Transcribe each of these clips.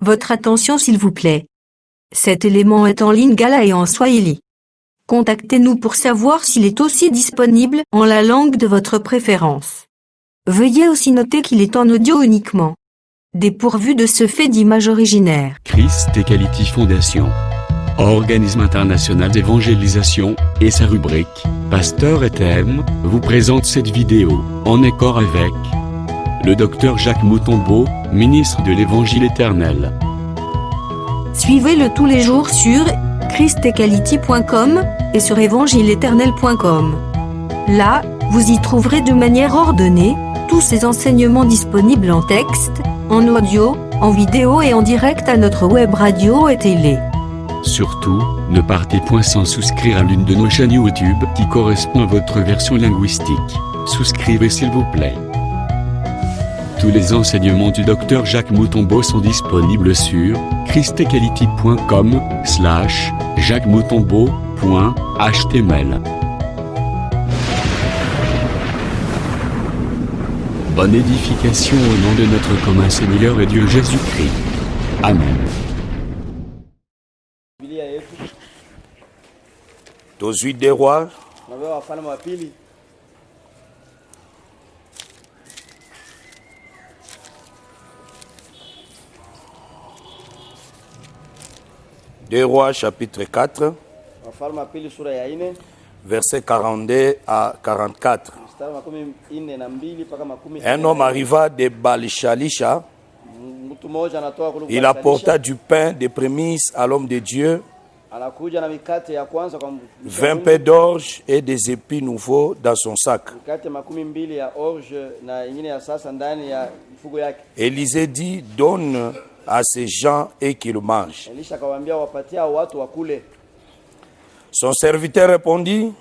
Votre attention s'il vous plaît. Cet élément est en lingala et en swahili. Contactez-nous pour savoir s'il est aussi disponible en la langue de votre préférence. Veuillez aussi noter qu'il est en audio uniquement. Dépourvu de ce fait d'image originaire. Christ Equality Foundation, organisme international d'évangélisation, et sa rubrique Pasteur et thème vous présente cette vidéo en accord avec le docteur Jacques Moutombo, ministre de l'Évangile éternel. Suivez-le tous les jours sur christequality.com et sur évangile-éternel.com. Là, vous y trouverez de manière ordonnée tous ces enseignements disponibles en texte, en audio, en vidéo et en direct à notre web radio et télé. Surtout, ne partez point sans souscrire à l'une de nos chaînes YouTube qui correspond à votre version linguistique. Souscrivez s'il vous plaît. Tous les enseignements du docteur Jacques Moutombo sont disponibles sur christequality.com/jacquesmoutombo.html. Bonne édification au nom de notre commun Seigneur et Dieu Jésus-Christ. Amen. Tozwi des rois. Deux rois chapitre 4, verset 42 à 44. Un homme arriva de Baal-Shalisha. Il apporta du pain de prémices à l'homme de Dieu, 20 pains d'orge et des épis nouveaux dans son sac. Élisée dit, donne à ces gens et qu'ils mangent. Son serviteur répondit,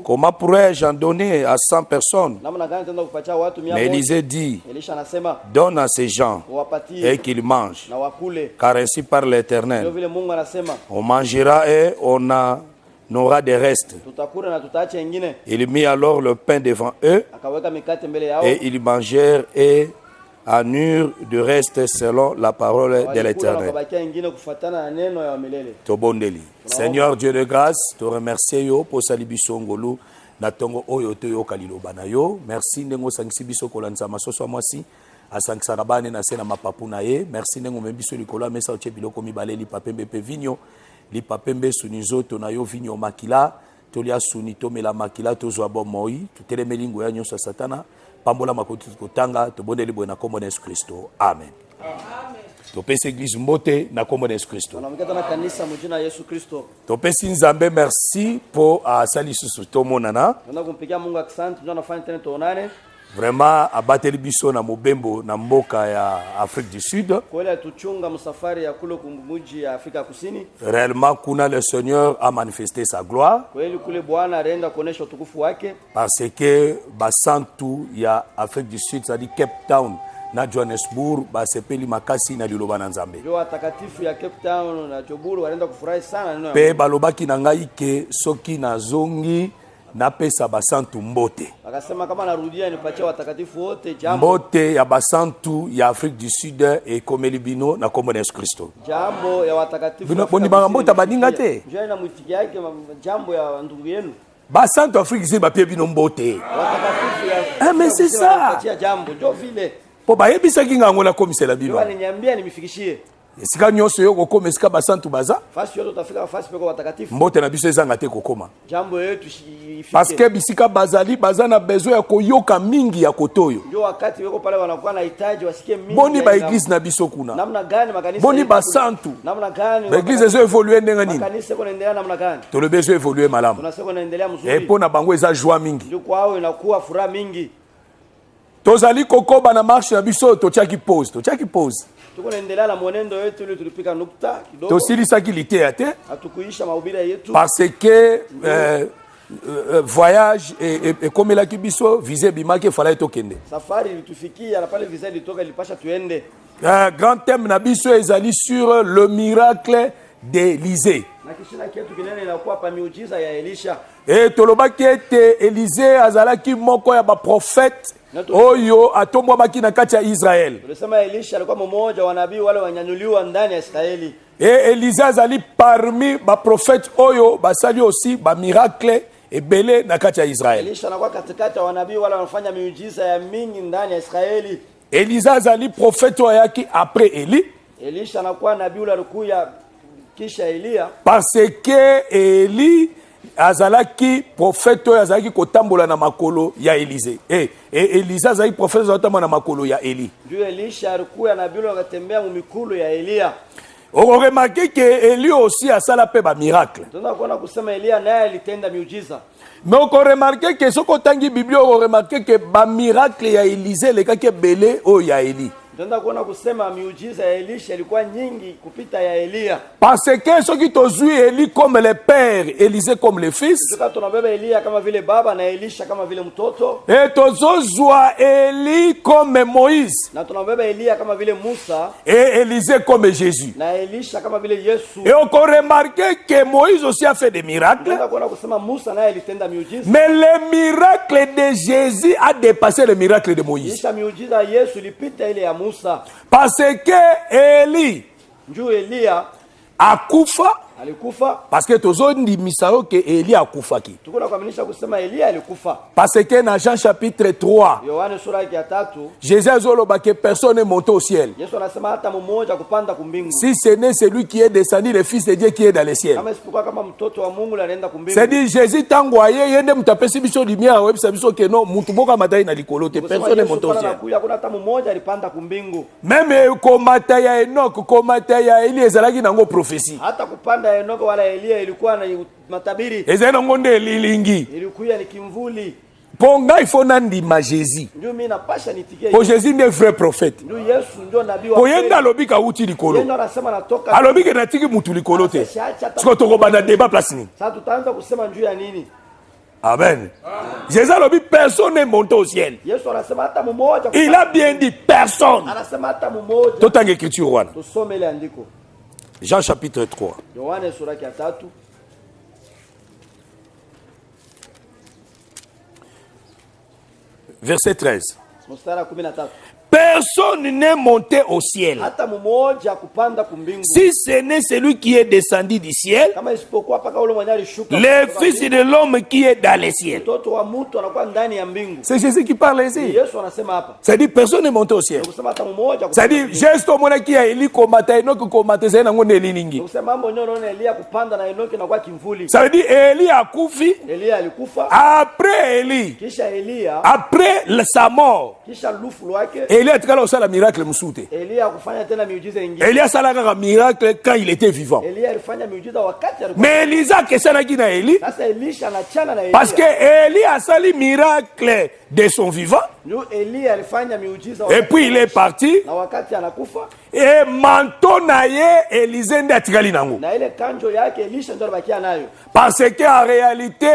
comment pourrais-je en donner à 100 personnes? Mais Élisée dit, donne à ces gens et qu'ils mangent, car ainsi parle l'Éternel. On mangera et on en aura des restes. Il mit alors le pain devant eux et ils mangèrent et en eurent de reste selon la parole de l'Éternel. Tobondeli. Seigneur Dieu de grâce, te remercie yo pour salibiso ngolu na tongo oyo to yo kaliloba na yo. Merci ndengo sangisi biso kolanza masoso mwasi asangisa rabane na sena mapapu na ye. Merci ndengo membiso likola mesa oche biloko mibale li papembe pe vinyo li papembe sunizo to na yo vinyo makila tolia suni to mela makila to zo bomoi tuteleme lingo ya nyoso satana pambola makoti kotanga to bondeli boye na kombo na Yesu Kristo. Amen. Topesi église mbote na kombo na Yesu Kristo. Topesi nzambe merci pour asali susu to monana. Vraiment abateli biso na mobembo na mboka ya Afrique du Sud. Réellement kuna le Seigneur a manifesté sa gloire. Parce que basantu ya Afrique du Sud, ça dit Cape Town na Johannesburg basepeli makasi na liloba na Nzambe. Pe balobaki na ngai ke soki na zongi na pesa basantu mbote. Mbote ya basantu ya Afrique du Sud et komeli bino na kombo na Yesu Kristo. Bino boni ba mbota baninga te. Basantu Afrique du Sud ba pie bino mbote. Ah mais c'est ça. Po ba yebisa kinga ngola komisela bino. Esika nyonso yo kokoma esika basantu baza mbote na biso ezanga te kokoma parce que bisika bazali baza na besoin ya koyoka mingi ya kotoyo boni ba église na biso kuna boni basantu ba église ezo évoluer ndenga nini to le besoin évoluer malamu et po na bango eza joie mingi tozali kokoba na marche na biso totiaki pause tosilisaki liteya te parce que voyage ekomelaki biso vise bimaki fala etokende grand thème na biso ezali sur le miracle d'Élisée. Et tolobaki ete Élisée azalaki moko ya ba prophète oyo atombwamaki na kati ya Israël. Tulisema Elisha alikuwa mmoja wa nabii wale wanyanyuliwa ndani ya Israeli. Et Élisée azali parmi ba prophètes oyo basali aussi ba miracle ebele na kati ya Israël. Elisha anakuwa katikati wa nabii wale wanafanya miujiza ya mingi ndani ya Israeli. Élisée azali prophète oyaki après Élie. Elisha anakuwa nabii ule alikuya kisha Elia. Parce que Élie azalaki prophète oyo azalaki kotambola na makolo ya Élisée. Élisée azalaki prophète oyo na makolo ya Élie. Ndio Elisha alikuwa nabii ule akatembea mu mikulu ya Elia. On remarque que Élie aussi a sala pe ba miracle. Tunakuwa kusema Elia naye alitenda miujiza. Mais on remarque que ce qu'on tangi Bible on remarque que ba miracle ya Élisée le kake belé o ya Élie. Tunataka kuona kusema miujiza ya Elisha ilikuwa nyingi kupita ya Elia. Parce que ceux qui tozui Élie comme le père, Élisée comme le fils. Tuka tunabeba Elia kama vile baba na Elisha kama vile mtoto. Et tozozwa Élie comme Moïse. Na tunabeba Elia kama vile Musa. Et Élisée comme Jésus. Na Elisha kama vile Yesu. Et on remarque que Moïse aussi a fait des miracles. Tunataka kuona kusema Musa naye alitenda miujiza. Mais le miracle de Jésus a dépassé le miracle de Moïse. Kisha miujiza Yesu ilipita ile ya Musa. Parce que Élie Elia akufa alikufa. Parce que tozo ndimisa yo ke Élie akufaki. Tukuna kuaminisha kusema Elia alikufa. Parce que dans Jean chapitre 3, Yohane sura ya 3, Jésus azoloba que personne n'est monté au ciel. Yesu anasema hata mmoja kupanda kumbingu. Si ce n'est celui qui est descendu, le fils de Dieu qui est dans le ciel. Kama isipokuwa kama mtoto wa Mungu anaenda kumbingu. C'est dit Jésus tangoye yende mutapesi biso lumière webisa biso ke non mutu boka matai na likolo te personne n'est monté au ciel. Hakuna hata mmoja alipanda kumbingu. Même komata ya Enoch, komata ya Élie ezalaki nango prophétie. Hata kupanda Enoch wala Elia ilikuwa na matabiri. Ezali nango nde lilingi. Ilikuwa ni kimvuli. Ponga il faut nandima Jésus. Ndio mimi napasha nitikie. Pour Jésus est vrai prophète. Ndio Yesu ndio nabii wa. Poyenda lobika uti likolo. Yeye anasema natoka. Alobika natiki mutu likolo te. Siko tokobana débat place ni. Sasa tutaanza kusema njoo ya nini? Amen. Jésus a dit personne n'est monté au ciel. Yesu anasema hata mmoja. Il a bien dit personne. Anasema hata mmoja. Totanga écriture wana. Tusome ile andiko. Jean chapitre 3. Yohane sura ya 3. Verset 13. Mstari 13. Personne n'est monté au ciel. Hata mmoja kupanda kumbingu. Si ce n'est celui qui est descendu du ciel, Kama isipokuwa paka ule mwenye alishuka. le fils de l'homme qui est dans le ciel. Mtoto wa mtu anakuwa ndani ya mbingu. C'est Jésus qui parle ici. Yesu anasema hapa. Ça dit personne n'est monté au ciel. Kusema hata mmoja. Ça dit geste mona qui a Élie komata Enoch komata zena nango neliningi. Kusema mambo nyono na Elia kupanda na Enoki na kwa kimvuli. Ça veut dire Élie a kufi. Elia alikufa. Après Élie, Kisha Elia. après sa mort, Kisha lufu lwake. Élie a tikala osala miracle musute. Elia kufanya tena miujiza ingine. Élie a sala kaka miracle quand il était vivant. Elia alifanya miujiza wakati alikuwa. Mais Elisa kesanaki na Élie Sasa Elisha anachana na Elia. parce que Élie a sali miracle de son vivant Ndio Elia alifanya miujiza et puis il est parti na wakati anakufa et manteau na ye Élisée nde atikali nango. na ile kanjo yake Elisha ndio alibakia nayo. Parce qu'en réalité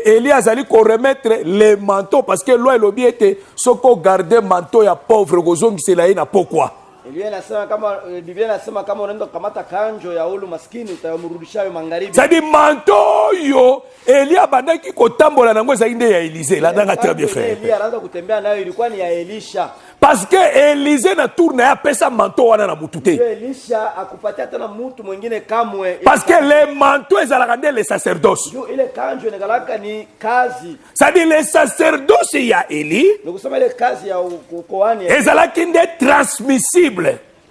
Élie azali ko remettre les manteaux parce que loi elobi ete soko garder manteau ya pauvre kozongisela ye na pourquoi. Biblia inasema kama Biblia inasema kama unaenda kukamata kanjo ya ulu maskini utamrudisha magharibi. Ça dit manteau yo Élie abandaki kotambola nango ezali nde ya Élisée la danga très bien fait. Elia anaanza kutembea nayo ilikuwa ni ya Elisha. Parce que Élisée na tourne ya pesa manteau wana na mutute. Elisha akupatia tena mtu mwingine kamwe. Parce que les manteaux ezalaka nde les sacerdoces. Ile kanjo inagalaka ni kazi. Ça dit les sacerdoces ya Élie. Nikusema ile kazi ya ukoani ezalaki nde transmissible.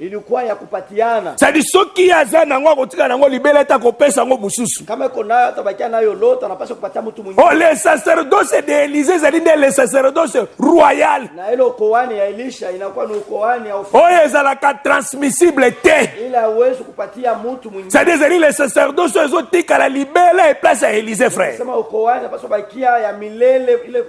ilikuwa ya kupatiana. Ça dit soki aza nango akotika nango libela eta kopesa ngo mususu. Kama iko nayo atabakia nayo lote anapaswa kupatia mtu mwingine. Oh les sacerdoces de Élisée zali nde les sacerdoces royales. Na ile ukoani ya Elisha inakuwa ni ukoani ya ufalme. Oh ezalaka transmissible te. Ile hauwezi kupatia mtu mwingine. Ça dit zali les sacerdoces ezotika la libela et place à Élisée frère. Sema ukoani anapaswa bakia ya milele ile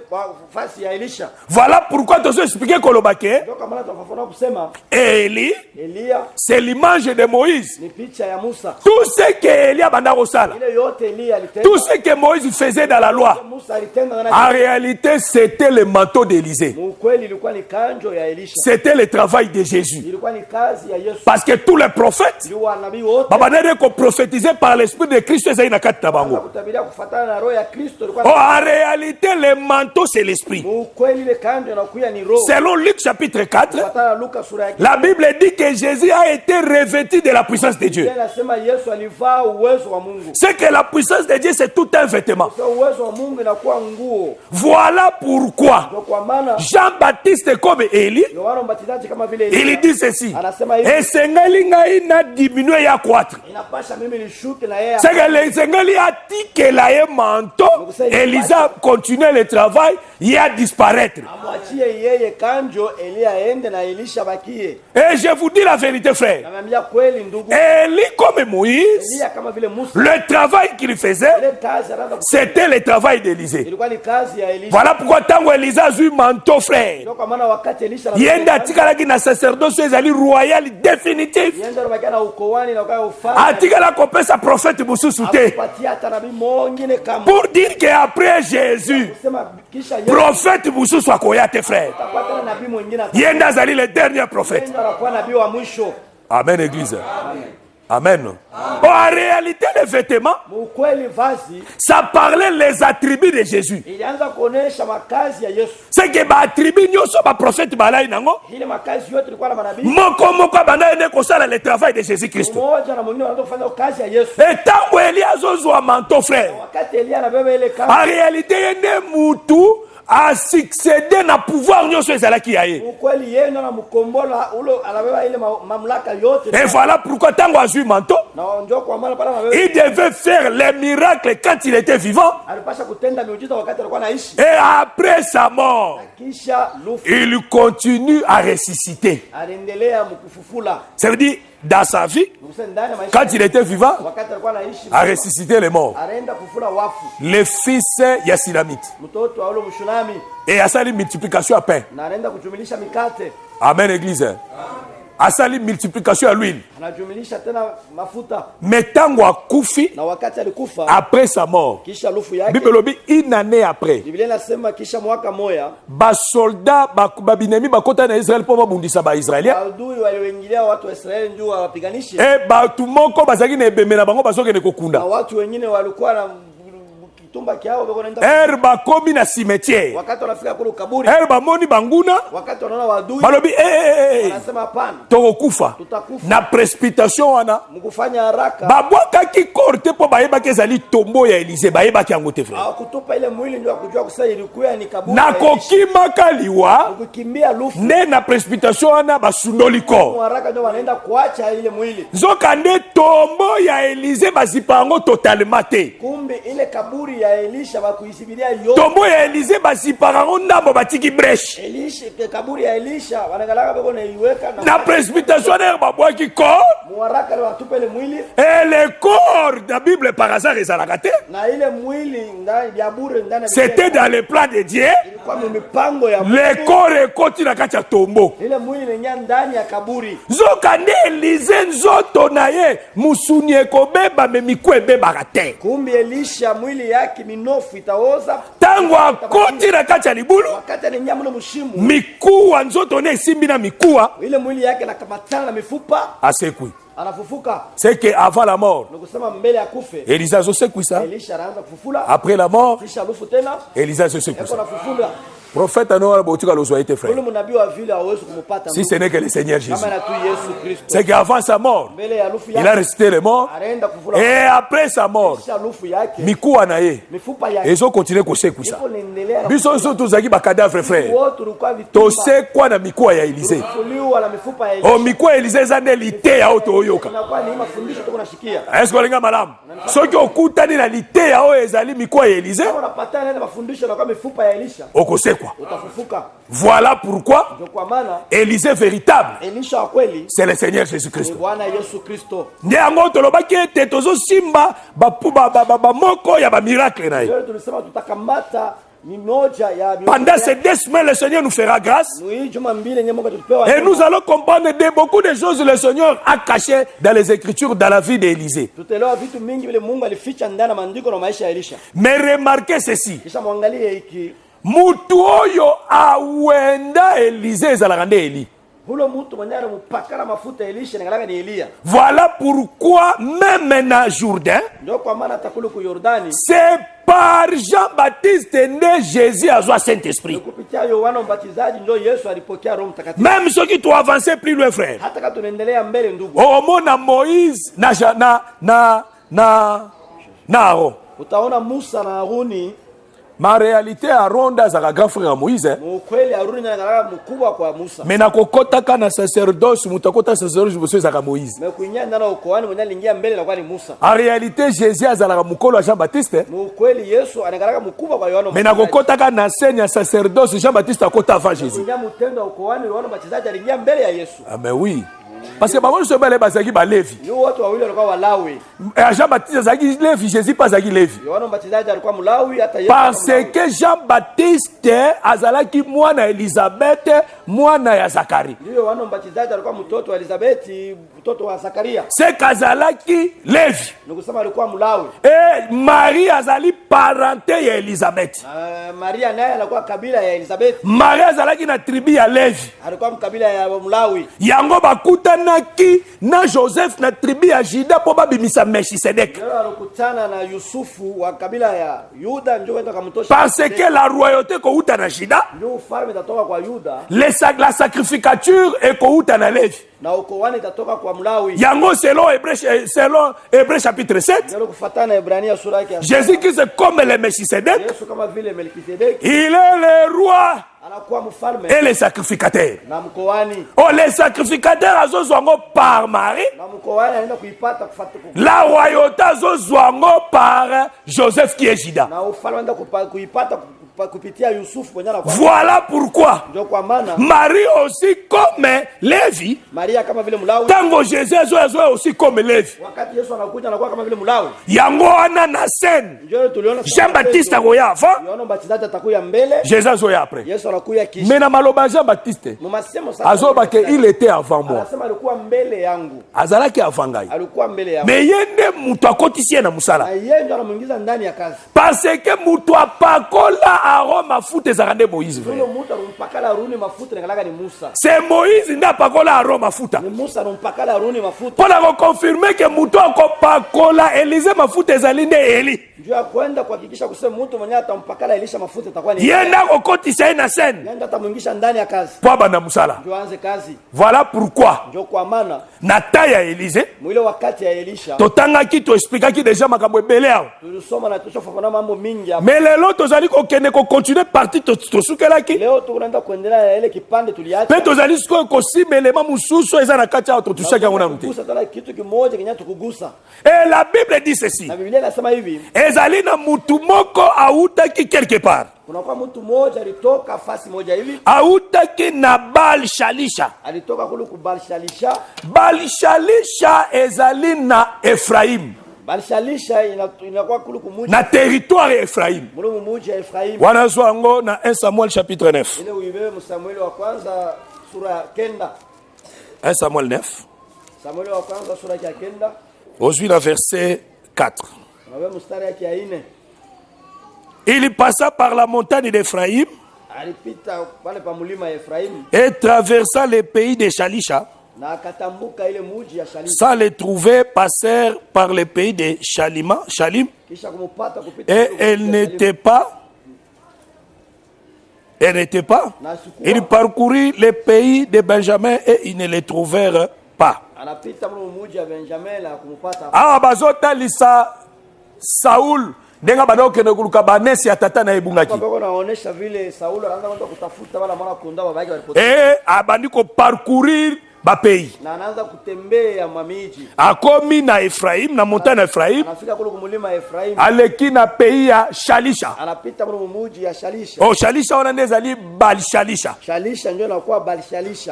fasi ya Elisha. Voilà pourquoi tu as expliqué kolobake. Donc kama tunafanya kusema Élie Eliya c'est l'image de Moïse. ni picha ya Musa. Tout ce que Elia banda kosala, Ile yote Eliya alitenda. tout ce que Moïse faisait dans la loi, Musa alitenda en na réalité, c'était le manteau d'Élisée. ukweli ilikuwa ni kanjo ya Elisha. C'était le travail de Jésus. Ilikuwa ni kazi ya Yesu. Parce que tous les prophètes, Ndio nabii wote babanere ko prophétiser par l'esprit de Christ ezali na kati na bango. kutabiria kufuatana na roho ya Kristo ilikuwa Oh, en réalité, le manteau, c'est l'esprit. ukweli ile kanjo inakuya ni roho. Selon Luc chapitre 4, Kufuatana na Luka sura ya la Bible dit que Jésus a été revêtu de la puissance de Dieu. Biblia inasema Yesu alivaa uwezo wa Mungu. C'est que la puissance de Dieu, c'est tout un vêtement. Sio uwezo wa Mungu inakuwa nguo. Voilà pourquoi Ndio kwa maana Jean-Baptiste, comme Élie, Yohana Mbatizaji kama vile il Eliya dit ceci. anasema hivi, Et Sengali ngai na diminuer ya croître. inapasha mimi nishuke na yeye. C'est que le Sengali a dit que la manteau, Elisa continue le travail, il a disparaître. Amwachie yeye kanjo, Eliya aende na Elisha bakie. Et je vous dis la vérité, frère. Namwambia kweli ndugu, Élie comme Moïse, Eliya kama vile Musa, le travail qu'il faisait, ile kazi anaanza c'était le travail d'Élisée. ilikuwa ni kazi ya Elisha. Voilà pourquoi tango Elisa a eu manteau, frère. Ndio kwa maana wakati Elisha Yende atikalaki na sacerdoce ezali royal définitif. yenda robakia na ukowani na kwa ufalme. Atikala kopesa prophète mususu te. Patia hata nabii mwingine kama Pour dire qu'après Jésus, sema kisha Yesu prophète mususu akoya te, frère. atapata nabii mwingine Yende azali le dernier prophète. ataenda anakuwa nabii wa mwisho. Amen, église. Amen. Oh, en réalité, les vêtements, Ukweli vazi ça parlait les attributs de Jésus. ilianza kuonesha makazi ya Yesu. C'est que ba attribut nyoso ba prophète balai nango. Ile makazi yote ilikuwa na manabii. Moko banda ene kosala le travail de Jésus-Christ. Mmoja na mwingine wanaanza kufanya kazi ya Yesu. Et tango Elia azozwa manteau, frère. Wakati Eliya anabeba ile kazi, En réalité, yende mutu a succédé na pouvoir nyoso ezalaki ya ye. ukweli yeye ndo anamkombola ule anabeba ile mamlaka yote. Et voilà pourquoi tango azwi manteau, Na ndio kwa maana pale anabeba il devait faire les miracles quand il était vivant. alipasha kutenda miujiza wakati alikuwa anaishi. Et après sa mort, Kisha lufu il continue à ressusciter. aliendelea mkufufula. Ça veut dire, dans sa vie, Mkuse ndani ya maisha. quand il était vivant, Wakati alikuwa anaishi a ressuscité les morts. anaenda kufula wafu. Le fils Yasinamite. Mtoto wa ule mshunami Et à sa multiplication à pain. na anaenda kujumilisha mikate. Amen, église. À sa multiplication à l'huile. Anajumilisha tena mafuta. Mais tango a koufi, Na wakati alikufa après sa mort, kisha lufu yake Bible lobi, une année après, Biblia inasema kisha mwaka moya basoldat babinemi bakota na Israël pour babundisa ba Israélien. adui walioingilia watu wa Israeli ndio wapiganishe, Et batu moko bazaki na ebembe na bango bazokende na kokunda. watu wengine walikuwa na kitumba kyao bako naenda. Bakomi na cimetière. Wakati wanafika kule kaburi, Bamoni banguna, wakati wanaona wadui balobi wanasema hapana, tokokufa. tutakufa. Na précipitation wana. Mkufanya haraka Babwakaki korte po bayebaki ezali tombo ya Élysée, bayebaki yango te, frère. au kutupa ile mwili ndio kujua kusema ilikuwa ni kaburi. Na kokimaka liwa, kukimbia lufu ne na précipitation wana basundoli ko. haraka ndio wanaenda kuacha ile mwili. Nzoka nde tombo ya Élysée bazipa yango totalement te. Kumbe ile kaburi ya Elisha bakuisibiria yote. Tombo ya Élysée bazipa yango ndambo batiki brèche. Elisha kaburi ya Elisha wanagalaka bako na iweka Na précipitation wana babwaki corps. muharaka ndio watupe ile mwili Et le corps de la Bible par hasard ezalaka te. na ile mwili ndani ya bure ndani ya C'était dans le plan de Dieu. kwa mipango ya Le corps ekoti na kati ya tombo. ile mwili ni ndani ya kaburi. Nzoka nde Élysée nzoto na ye musuni ekobeba me miku ebebaka te. Kumbe Elisha mwili yake minofu itaoza Tango akoti na kati ya libulu, wakati anaingia mle mshimu, mikuwa nzoto ne esimbi na mikuwa ile mwili yake nakamatana na mifupa, asekwi. anafufuka. C'est que avant la mort, Nikusema mbele ya kufe Élysée azosekwi ça. Elisha anaanza kufufula, Après la mort, kisha lufu tena Élysée azosekwi eko ça. nafufula. Prophète anoa botika lozwa ete Ule frère. mnabii wa vile hawezi kumpata Si ce n'est que le Seigneur Jésus. kama na tu Yesu Kristo. C'est qu'avant sa mort, Mbele ya lufu il a yake ressuscité les morts. anaenda kufufula, Et après sa mort, kisha lufu yake mikuwa na ye mifupa yake ezo continue kosekwi ça. iko naendelea. Biso nso tozaki bakadavre frère. Wote tulikuwa vitumba Tosekwa na mikuwa ya Élysée. kufuliwa na mifupa ya O Elisha. mikuwa ya Élysée eza nde liteya oyo oyoka. Inakuwa ni mafundisho tuko nashikia. Est-ce que malamu? Soki okutani na liteya oyo ezali mikuwa ya Élysée, Kama unapatana na mafundisho na kwa mifupa ya Elisha, okosekwa. utafufuka. Voilà pourquoi Ndio kwa maana Élysée véritable, Elisha wa kweli c'est le Seigneur ni Jésus-Christ. Bwana Yesu Kristo. Nde yango tolobaki ete tozosimba moko ya bamiracle na ye. Leo tulisema tutakamata Pendant ces 2 semaines, le Seigneur nous fera grâce. Et nous allons comprendre de beaucoup de choses que le Seigneur a cachées dans les Écritures, dans la vie d'Élisée. Mais remarquez ceci. Mutu oyo awenda Élisée ezalaka nde Eli. Voilà pourquoi même dans Jourdain, c'est par Jean-Baptiste né Jésus a joué Saint-Esprit. Même ceux qui t'ont avancé plus loin, frère. Au moment de Moïse, na Aaron. Ma réalité Aaron d'azaka grand frère Moïse. Mais na kokotaka na sacerdoce mutakota sacerdoce vous zaka Moïse. En réalité Jésus azalaka mukolo Jean-Baptiste. Mais na kokotaka na senya sacerdoce Jean-Baptiste akota avant Jésus. Ah mais oui. Parce que babon se bale bazaki ba Lévi. Jean-Baptiste azaki Lévi, Jésus pas azaki Lévi. Parce que Jean-Baptiste azalaki mwana Elisabeth, mwana ya Zacharie. C'est kazalaki Lévi. Et Marie azali parenté ya Elisabeth. Marie azalaki na tribu ya Lévi. Yango bakuta naki na Joseph na tribu ya Juda po babimisa Melchisedek. Parce que la royauté kouta na Juda, la sacrificature est kouta na Lévi. Yango selon Hébreux chapitre 7, Jésus qui est comme le Melchisedek, il est le roi et les sacrificateurs. Oh, les sacrificateurs azozwango par Marie. La royauté azozwango par Joseph qui est Juda. Voilà pourquoi Marie aussi comme Lévi. Tango Jésus est aussi comme Lévi. Yango ana na scène. Jean-Baptiste akoya avant. Jésus azoya après. Mais na maloba Jean-Baptiste azobake il était avant moi. Azalaki avant ngai. Mais yende mutu akotisie na musala. Parce que mutu apakola Aaron mafuta ezakande Moïse. C'est Moïse n'a pas kola Aaron mafuta. Pour la confirmer que mutu akopakola Élisée mafuta ezalinde Eli. Yenda kokotisa na scène. Pour bana musala. Voilà pourquoi Nata ya Élisée totanga ki to expliquer ki déjà makambo ebele. Mais les lots ozali ko kene ko continuer partie to sukelaki. Mais tozali ko simeleman mususu eza na kati ya to tushaka ngona muti. Et la Bible dit ceci. Ezali na mutu moko autaki quelque part. Autaki na Baal Shalisha. Baal Shalisha ezali na Ephraim. Na territoire Ephraim. Wanazwango na 1 Samuel chapitre 9. 1 Samuel 9. Aujourd'hui le verset 4. Il passa par la montagne d'Ephraïm et traversa les pays de Shalisha. Sans les trouver, passèrent par les pays de Shalim. Et elle n'était pas. Il parcourut les pays de Benjamin et ils ne les trouvèrent pas. Ah, bazota lisa Saoul. Denga bado kene kuluka banesi ya tata na ebungaki. Et abandi ko parcourir ba pays. Akomi na Ephraim, na montagne Ephraim. Aleki na pays ya Shalisha. Oh, Shalisha on a nezali Baal Shalisha.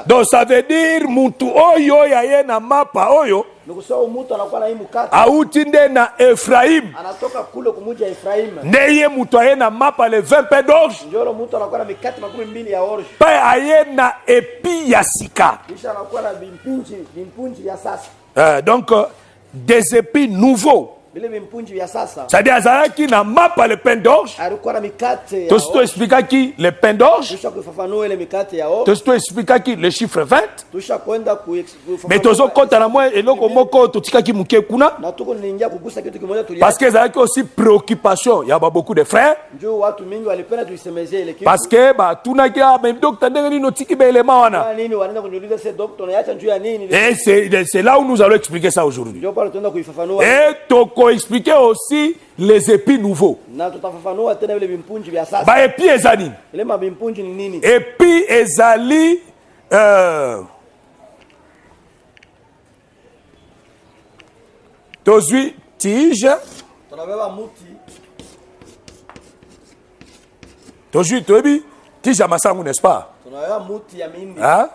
Donc ça veut dire mutu oyo ya ye na mapa oyo. Nukusema mtu anakuwa na hii mkate. auti nde na Efraim Anatoka kule kumuji ya Efraim. ndeye mutu aye na mapa le 20 pain d'orge Njoro mtu anakuwa na mikate 20 ya orge. pe aye na epi ya sika. Kisha anakuwa na bimpunji ya sasa. Donc des épis nouveaux. Bile bimpunji ya sasa. C'est-à-dire azalaki na mapa le pain d'orge. Alikuwa na mikate ya Tosto expliquaki le pain d'orge. Tusha kufafanua ile mikate ya orge. Tosto expliquaki le chiffre 20. Tusha kwenda kufafanua. Mais tozo kota na moi eloko moko totikaki muke kuna. Na tuko niingia kugusa kitu kimoja tulia. Parce que ezalaki aussi préoccupation. Il y a beaucoup de frères. Njoo watu mingi walipenda tuisemezie ile kitu. Parce que ba tunaki mais docteur ndenge nini tiki ba elema wana. Nini wanaenda kuniuliza sasa docteur naacha njoo ya nini? Et c'est là où nous allons expliquer ça aujourd'hui. Njoo pale tunaenda kuifafanua. Et toko expliquer aussi les épis nouveaux. Na tutafafanua tena vile bimpunji vya sasa. Ba épis ezali. Ile mabimpunji ni nini? Épis ezali tozwi tige. Tunabeba muti. Tozwi toyebi tige ya masangu, n'est-ce pas? Tunabeba muti ya mindi. Hein?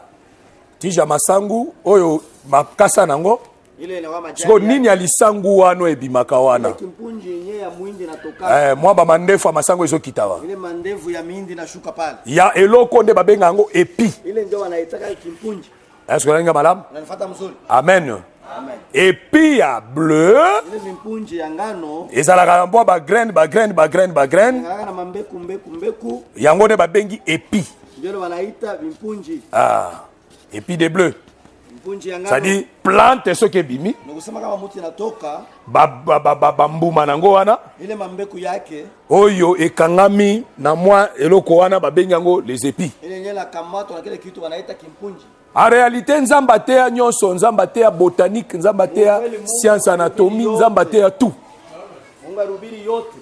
Tige ya masangu oyo makasa nango. Ile inakuwa majani. Siko nini alisangu wano ebimaka wana? Kimpunji yenyewe ya mwindi natoka. Mwamba mandefu ya masango ezokitawa. Ile mandevu ya mindi nashuka pale. Ya eloko nde babenga yango epi. Ile ndio wanaitaka kimpunji. Est-ce que vous avez Unanifuata mzuri? Amen. Amen. Epi ya bleu. Ile mimpunji ya ngano. Ezalaka na mwa ba graine. Ngana na mambeku. Yango nde babengi epi. Ndio wanaita mimpunji. Epi de bleu. Mimpunji ya ngano. C'est-à-dire plante soki ebimi. Nikusema kama muti natoka. Mbuma nango wana. Ile mambeku yake. Oyo ekangami na mwa eloko wana babengi yango les épis. Ile nyela kamato na kile kitu wanaita kimpunji. En réalité nzamba te ya nyonso, nzamba te ya botanique, nzamba te ya science anatomie, nzamba te ya tout. Mungu arubiri yote.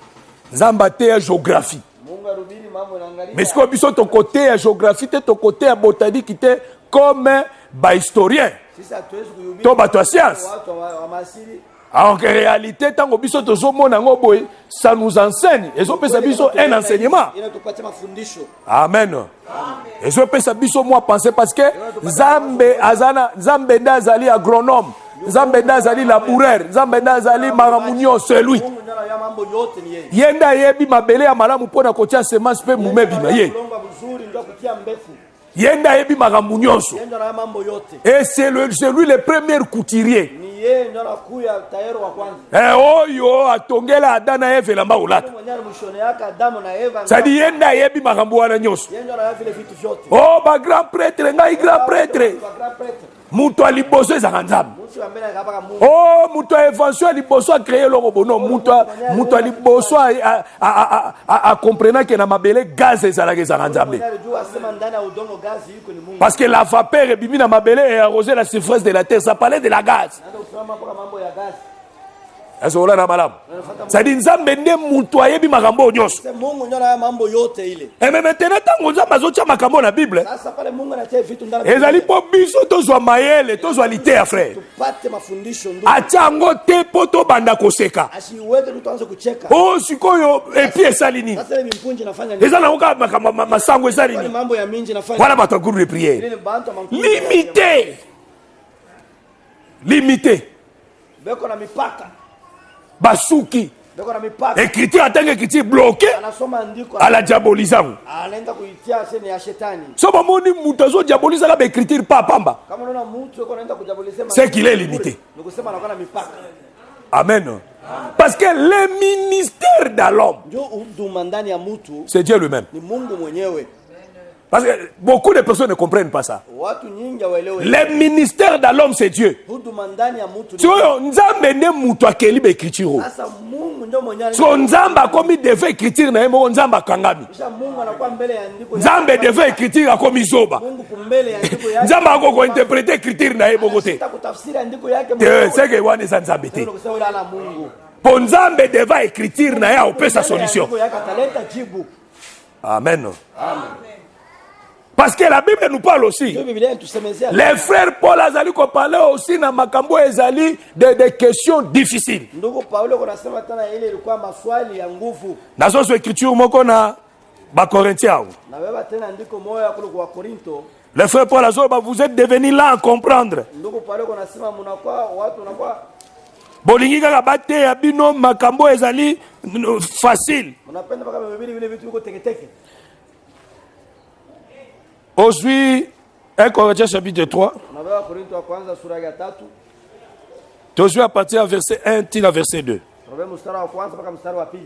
Nzamba te ya géographie. Mungu arubiri mambo yanaangalia. Mais siko biso to côté ya géographie te, to côté ya botanique te, comme ba historien. Sisi hatuwezi kuyubiri. To bato ya science. Watu wa masiri. En réalité, tango biso tozomona ngo boye, ça nous enseigne. Ezopesa biso un enseignement. Inatupatia mafundisho. Amen. Ezopesa biso moi penser parce que Nzambe nda azali agronome, Nzambe nda azali laboureur, Nzambe nda azali maramunyo celui. Yenda yebi mabele ya malamu pona kotia semence pe mumebima ye. Yenda yebi maramunyonso. Et c'est lui le premier couturier. Oyo atongela Adana na Eve lamba ulata. Sadi yenda yebi makambo wana nyonso. Oh ba grand prêtre ngai grand prêtre. Mutu aliboso ezaka Nzambe. Oh mutu invention aliboso a créer loko bono mutu aliboso a comprendre que na mabele gaz ezalaka ezaka Nzambe. Parce que la vapeur ebimi na mabele et arroser la surface de la terre, ça parlait de la gaz. Est-ce que na malamu? C'est-à-dire Nzambe nde mutu ayebi makambo nyonso. Et même maintenant tango Nzambe azotia makambo na Bible. Ezali po biso tozwa mayele, tozwa liteya frère. Atango te po to banda koseka. Oh sikoyo epi esali nini? Ezala ngoka masango esali nini? Voilà bato groupe de prière. Limité. Beko na mipaka. Basuki. Écriture atanga écriture bloqué à la diabolisation. So bamoni mutu azo diaboliser la écriture pas pamba. C'est qu'il est limité. Amen. Parce que le ministère de l'homme, c'est Dieu lui-même. Parce que beaucoup de personnes ne comprennent pas ça. Le ministère de l'homme, c'est Dieu. Si Nzambe ne mutu akeli ba écriture. So Nzambe akomi devait écriture na yemo Nzambe kangami. Nzambe devait écriture akomi zoba. Nzambe akoko interpréter écriture na yemo côté. C'est que wana za Nzambe te. Pour Nzambe devait écriture na ya opesa solution. Amen. Parce que la Bible nous parle aussi. Les frères Paul Azali ko parler aussi na makambo ezali des questions difficiles. Na so écriture moko na ba Corinthiens. Le frère Paul Azoba, vous êtes devenus là à comprendre. Ndugu pale kuna sema mnakuwa watu wanakuwa Bolingi kaka bate ya bino makambo ezali facile. mnapenda mpaka mbili vile vitu viko teketeke. Aujourd'hui, 1 Corinthiens chapitre 3. Unabeba Korinto wa kwanza sura ya 3. Aujourd'hui à partir du verset 1 till verset 2. Unabeba mstari wa kwanza mpaka mstari wa 2.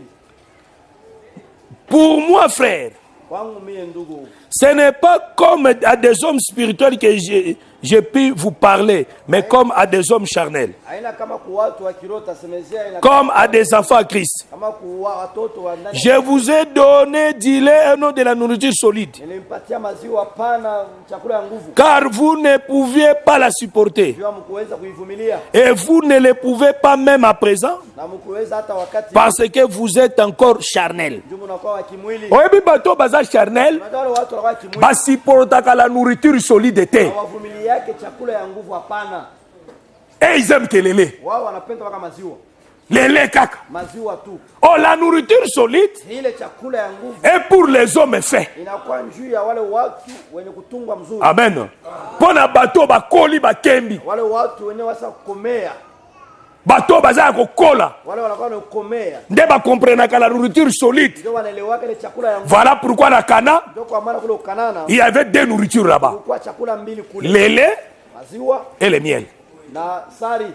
Pour moi, frère, Kwangu mie ndugu, ce n'est pas comme à des hommes spirituels que j'ai pu vous parler, mais comme à des hommes charnels, haina kama kwa watu wa kiroho tasemezea, ina comme à des enfants à Christ. kama kwa watoto wa ndani. Je vous ai donné du lait et non de la nourriture solide, Nilimpatia maziwa pana, chakula ya nguvu. car vous ne pouviez pas la supporter, Jua mkuweza kuivumilia et vous ne le pouvez pas même à présent, na mkuweza hata wakati parce que vous êtes encore charnel. ndio mnakuwa wa kimwili. Oyebi bato baza charnel, Unajua wale watu wa kimwili basiportaka la nourriture solide te, hawavumilia yake chakula ya nguvu, hapana. et ils aiment que le lait. Wao wanapenda mpaka maziwa, Le lait kaka. maziwa tu. Oh, la nourriture solide Ile chakula ya nguvu est pour les hommes faits. inakuwa njuu ya wale watu wenye kutungwa mzuri, Amen. Pona bato bakoli bakembi, wale watu wenye wasa kukomea, bato baza kokola, wale wanakuwa wanakomea, nde bakomprenaka la nourriture solide. ndio wanaelewa ile chakula ya nguvu. Voilà pourquoi na Cana, Ndio kwa maana kule Ukanana il y avait deux nourritures là-bas. kulikuwa chakula mbili kule, Le lait maziwa et le miel. na sari.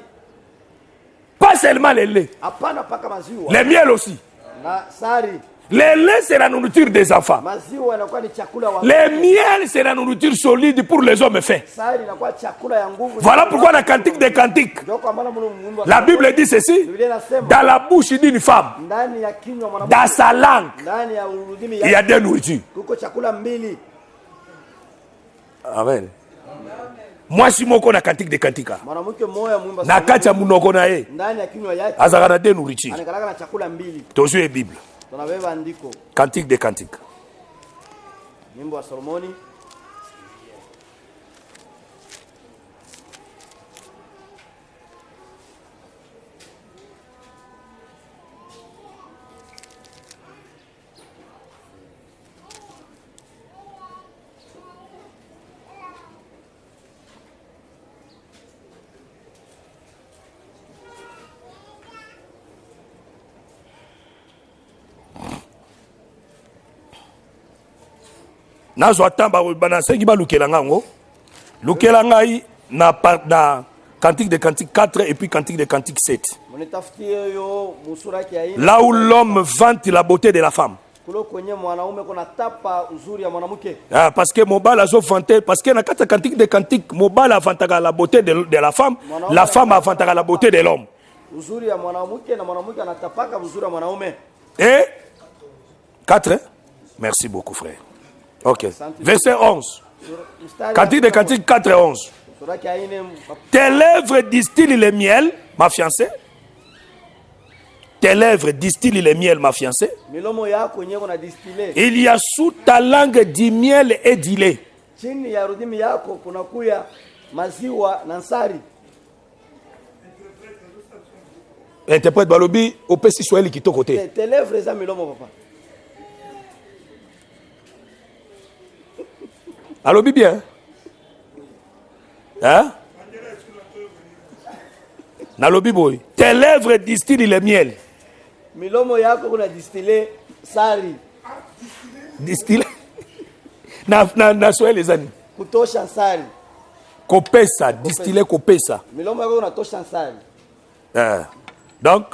Pas seulement le lait, Hapana, paka maziwa le miel aussi. na sari. Le lait c'est la nourriture des enfants. Maziwa inakuwa ni chakula wa Le miel c'est la nourriture solide pour les hommes faits. sari inakuwa chakula ya nguvu. Voilà pourquoi la cantique des cantiques, Ndio kwa maana Mungu la Bible dit ceci, Biblia inasema dans la bouche d'une femme, ndani ya kinywa mwanamke, dans sa langue, ndani ya ulimi il y a deux nourritures. kuko chakula mbili. Amen. Moi si moko na cantique de cantika, Mwanamke mmoja muimba na kati ya munoko na ye ndani ya kinywa yake azaka na deux nourritures. anakalaka na chakula mbili. Tozwe Bible, Tunabeba andiko cantique de cantique. nyimbo wa Solomoni Nazo atamba bana sengi ba lukela ngango. Lukela ngai na cantique de cantique 4 et puis cantique de cantique 7. mnitafutie hiyo musura yake ya Là où l'homme vante la beauté de la femme. kulo kwenye mwanaume kuna tapa uzuri ya mwanamke. Ah, parce que mobala zo vanté, parce que na kata cantique de cantique mobala vantaka la beauté de la femme vantaka la beauté de l'homme. Uzuri ya mwanamke na mwanamke anatapaka uzuri wa mwanaume. Et 4 hein? Merci beaucoup frère. OK. Verset 11. Cantique de cantique 4 et 11. Sura yake ya 4 Tes lèvres distillent le miel, ma fiancée. Tes lèvres distillent le miel, ma fiancée. milomo yako yenyewe kuna distille. Il y a sous ta langue du miel et du lait. Chini ya rudimi yako kuna kuya maziwa na nsari. Interprète Balobi, au PC Swahili qui est côté. Tes lèvres za milomo papa. Alobi bien. Hein? Nalobi boy. Tes lèvres distillent le miel. Milomo yako kuna distille sari. Distillé. na Swahili zani. Kutosha nsari. Kopesa, distillé kopesa. Milomo yako unatosha nsari. Donc,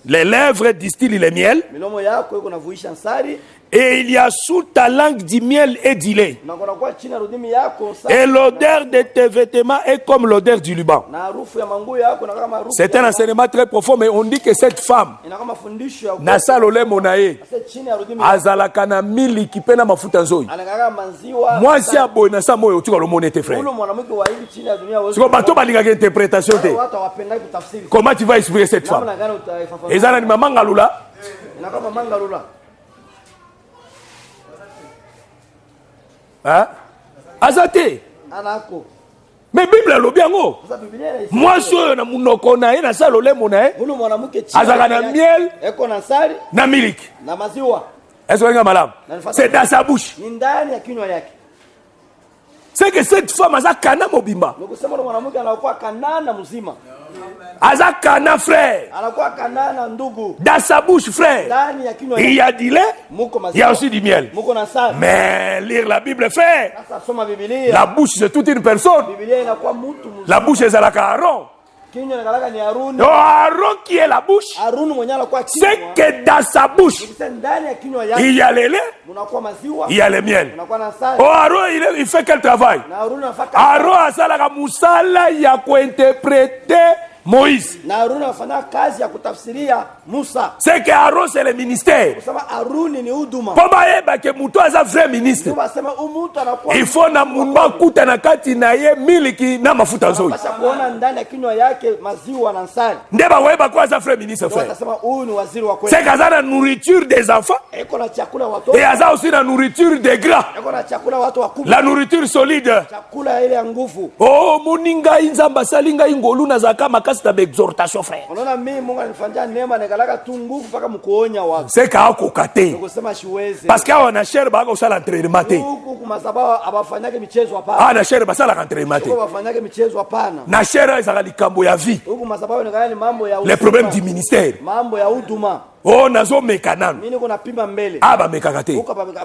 les lèvres distillent le miel. Milomo yako iko navuisha nsari. Et il y a sous ta langue du miel et du lait. Na kuna kwa chini ya rudimi yako nsari. Et l'odeur de tes vêtements est comme l'odeur du Liban. Na harufu ya manguo yako na kama harufu. C'est un enseignement très profond, mais on dit que cette femme, ina kama fundisho ya Nasalole Monae, sasa chini ya rudimi azalaka na mili kipena mafuta nzoi. anakaka manziwa. Moi si aboy na sa moyo tuka lo monete frère. Ule mwanamke wa hivi chini ya dunia wewe. Siko bato balinga interprétation te. Watu wapenda kutafsiri. Comment tu vas expliquer cette femme? Namna gani utaifafanua? Ezana ni mama ngalula. Ina kama mangalula. Hein? Azate. Anako. Mais Bible lobi yango. Sasa Biblia inasema Moi so na munoko na ye na salole monae. ule mwanamke chini Azaka na miel eko na sari na miliki. na maziwa Est-ce que nga malam? C'est dans sa bouche. ni ndani ya kinywa yake. C'est que cette femme a kana mobimba. Nikusema ule mwanamke anakuwa kanana mzima. Aza kana frère. Anakuwa kanana ndugu. Dans sa bouche frère. Ndani ya kinywa Il y a du lait. muko Il y a maziwa. aussi du miel. Muko na sali. Mais lire la Bible frère. Sasa soma Biblia. La bouche c'est toute une personne. Biblia inakuwa mtu mzima. La bouche c'est la Aaron. Kinywa inakalaka ni Haruni. Donc Aaron qui est la bouche. Haruni mwenyewe anakuwa kinywa. C'est que dans sa bouche Nikisema ndani ya kinywa yake il y a le lait, munakuwa maziwa. il y a le miel. Munakuwa na sali. Oh Aaron il fait quel travail? Na Haruni anafaka. Aaron asalaka musala ya kuinterpréter Moïse. Na Haruni anafanya kazi ya kutafsiria Musa. C'est que Aaron c'est le ministère. Kusema Haruni ni huduma. Po bayeba ke mutu aza vrai ministre. Ndio basema umutu anakuwa. Il faut na mumba kuta na kati na ye miliki na mafuta nzoi. Basi kuona ndani ya kinywa yake maziwa na sali. Nde bayeba kwa aza vrai ministre frère. Watasema huyu ni waziri wa kweli. C'est kaza na nourriture des enfants Eko na chakula watoto. et aza aussi na nourriture des grands. Eko na chakula watu wakubwa. La nourriture solide. Chakula ile ya nguvu. Oh moninga inzamba salinga ingolu na zaka makasi na exhortation frère. Unaona mimi Mungu anifanyia neema nikalaka tu nguvu mpaka mkuonya watu. C'est ka akokate. Nikusema shiweze. Parce que wana cher ba ko sala entraînement te. Huku kumasabao abafanyake michezo hapana. Ah na cher ba sala entraînement te. Huku abafanyake michezo hapana. Na cher ezaka likambo ya vie. Huku masabao ni mambo ya Les problèmes du ministère. mambo ya huduma. Oh nazo mekanano. Mimi niko napima mbele. Aba mekakate.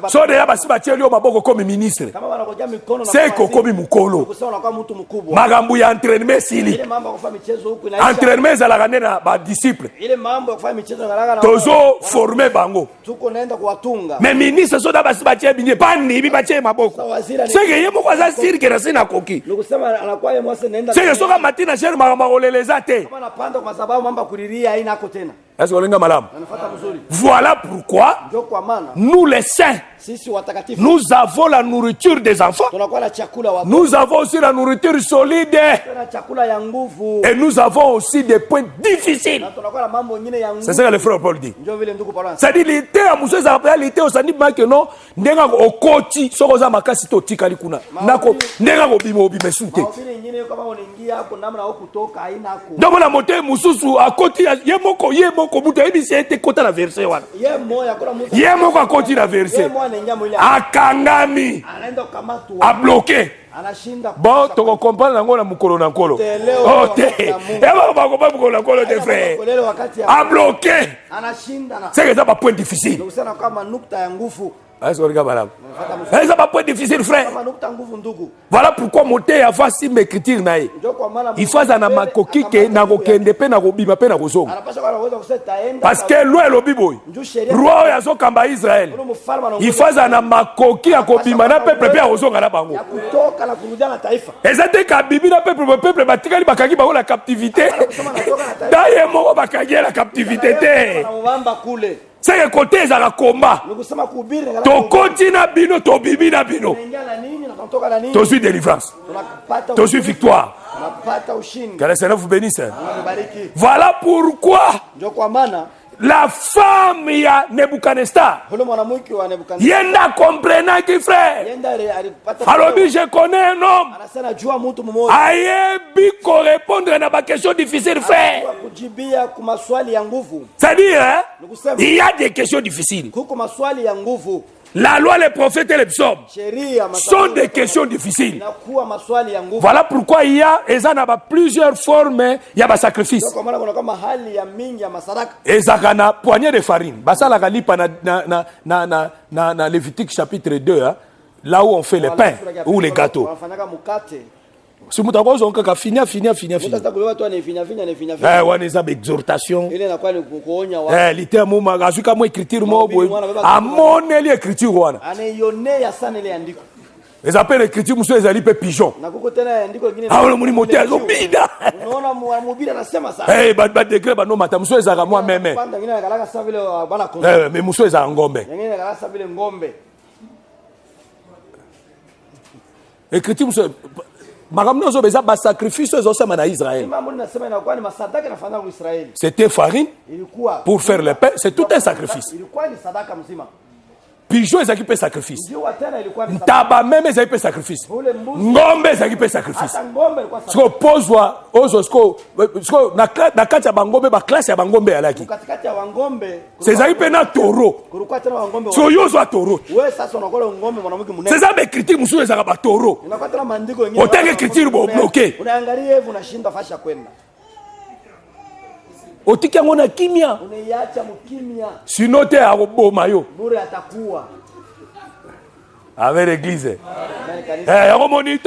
So de yaba siba tieli o maboko comme ministre. Kama wanakojea mikono na C'est kokomi mukolo. kusema unakuwa mtu mkubwa. Magambo ya entraînement sili. Ile mambo ya kufanya michezo huku inaisha. Entraînement ezalaka nde na ba disciple. Ile mambo ya kufanya michezo inalaka na Tozo former bango. tuko naenda kuwatunga. Mais ministre so da basi ba tieli binye bani bi ba tieli maboko. C'est que yemo kwa za sirke na sina koki. Nikusema anakuwa yeye mwase naenda. C'est que soka matina cher magambo oleleza te. Kama napanda kwa sababu mambo ya kuriria haina hako tena. Est-ce que linga malamu? Anafuata mzuri. Voilà pourquoi Ndio kwa maana nous les saints sisi watakatifu nous avons la nourriture des enfants. tunakuwa na chakula watu. Nous avons aussi la nourriture solide Tuna chakula ya nguvu. et nous avons aussi des points difficiles. Na tunakuwa na mambo mengine ya nguvu. C'est ça que le frère Paul dit. Ndio vile ndugu Paulo. C'est-à-dire l'été à Moussa Zapaya l'été au sandi make non ndenga okoti soko za makasi to tikali kuna nako ndenga ko bimo bimesute. Maofini nyingine kama unaingia hapo namna au kutoka haina hako. Donc la montée mususu akoti ye moko muto ebi c'était kota la verset wana. Ye moya kuna mtu. Ye moko akoti la Ye verset. moya anaingia mwili. Akangami Anaenda kukamatwa. a bloqué. Anashinda. Bon to comprendre nango na mukolo na nkolo. Oh te. Eba ba ko ba mukolo na nkolo te frère. Lele wakati A bloqué. anashinda na. C'est que ça va point difficile. Ndio kusema kama nukta ya nguvu. Est-ce que regarde madame? Ça va point difficile frère. Kama nukta nguvu ndugu. Voilà pourquoi moté a voici m'écriture nae. Ndio kwa maana Il faut na makoki ke na ko kende pe na ko bima pe na ko zonga. anapaswa kwa kuweza kusema taenda. Parce que loi lo biboy. Ndio sheria. Roi ya zo kamba Israël. Ule mfalme anaongoza. Il faut na makoki ya ko bima na peuple pe ya zonga na bango. Ya kutoka na kurudia na taifa. Ezate ka bibi na peuple batikali bakaki bango la captivité. Daye moko bakaki la captivité te. Anamwamba kule. C'est que côté ezala combat. Ni kusema kuhubiri na To koti na bino to bibi na bino. tunaingia na nini na tunatoka na nini? To suis délivrance. Tunapata To suis victoire. tunapata ushindi. Que le Seigneur vous bénisse. Tunabariki. Voilà pourquoi Ndio kwa maana la femme ya Nebuchadnezzar ule mwanamke wa Nebukadneza yenda comprenant qui frère. yenda alipata Alobi je connais un homme. anasema jua mtu mmoja Ayebi ko répondre na ba question difficile frère. kwa kujibia kwa maswali ya nguvu. C'est-à-dire hein, Nikusema il y a des questions difficiles. kuko maswali ya nguvu. La loi, les prophètes et les psaumes Sheria sont des questions difficiles. inakuwa maswali ya nguvu. Voilà pourquoi il y a plusieurs formes, il y a des sacrifices. Ndio kwa maana kuna kama hali ya mingi ya masadaka. Ezaka na poignée de farine. Basala kalipa na Lévitique chapitre 2, hein, là où on fait les pains ou les gâteaux. Wanafanyaka mkate. Si vous avez un finia. Mtata kulewa tu anafinya. Wana eza exhortation. Ile inakuwa ni kuonya watu. Lité moma azuka mo écriture mo boy. Amoneli écriture wana. Anaionea sana ile andiko. Les appels écriture muso ezali pe pigeon. Na kuko tena andiko lingine. Ah, muni moté azobida. Unaona mhubiri anasema sana. Ba décret ba no mata muso ezaka moi même. Panda ngine nakalaka sawa vile bana kondo. Mais muso ezaka ngombe. Ngine nakalaka sawa vile ngombe. Écriture muso makamno zo beza ba sacrifice zo sema na Israël. Mambo ninasema inakuwa ni masadaka yanafanywa kwa Israeli. C'était farine Ilikuwa pour faire le pain, c'est tout un sacrifice. Ilikuwa ni sadaka mzima. pigeon ezalaki mpe sacrifice, Njiwa tena ilikuwa ni ntaba meme ezalaki mpe sacrifice, ule mbuzi ngombe ezalaki mpe sacrifice. hata ngombe ilikuwa Siko pozwa ozo siko na kati ya bangombe baklase ya bangombe yalaki katikati ya wangombe sezalaki mpe na toro kulikuwa tena wangombe siko yo ozwa toro wewe sasa unakola ngombe mwanamke mnene seza becriture mosusu ezalaka batoro unakuwa tena maandiko mengine otenge criture bobloke unaangalia hivi unashinda fasha kwenda otiki yango na kimia unaiacha mkimya sino te akoboma yo bure atakuwa avec l'église. Amen, kanisa. Yango moni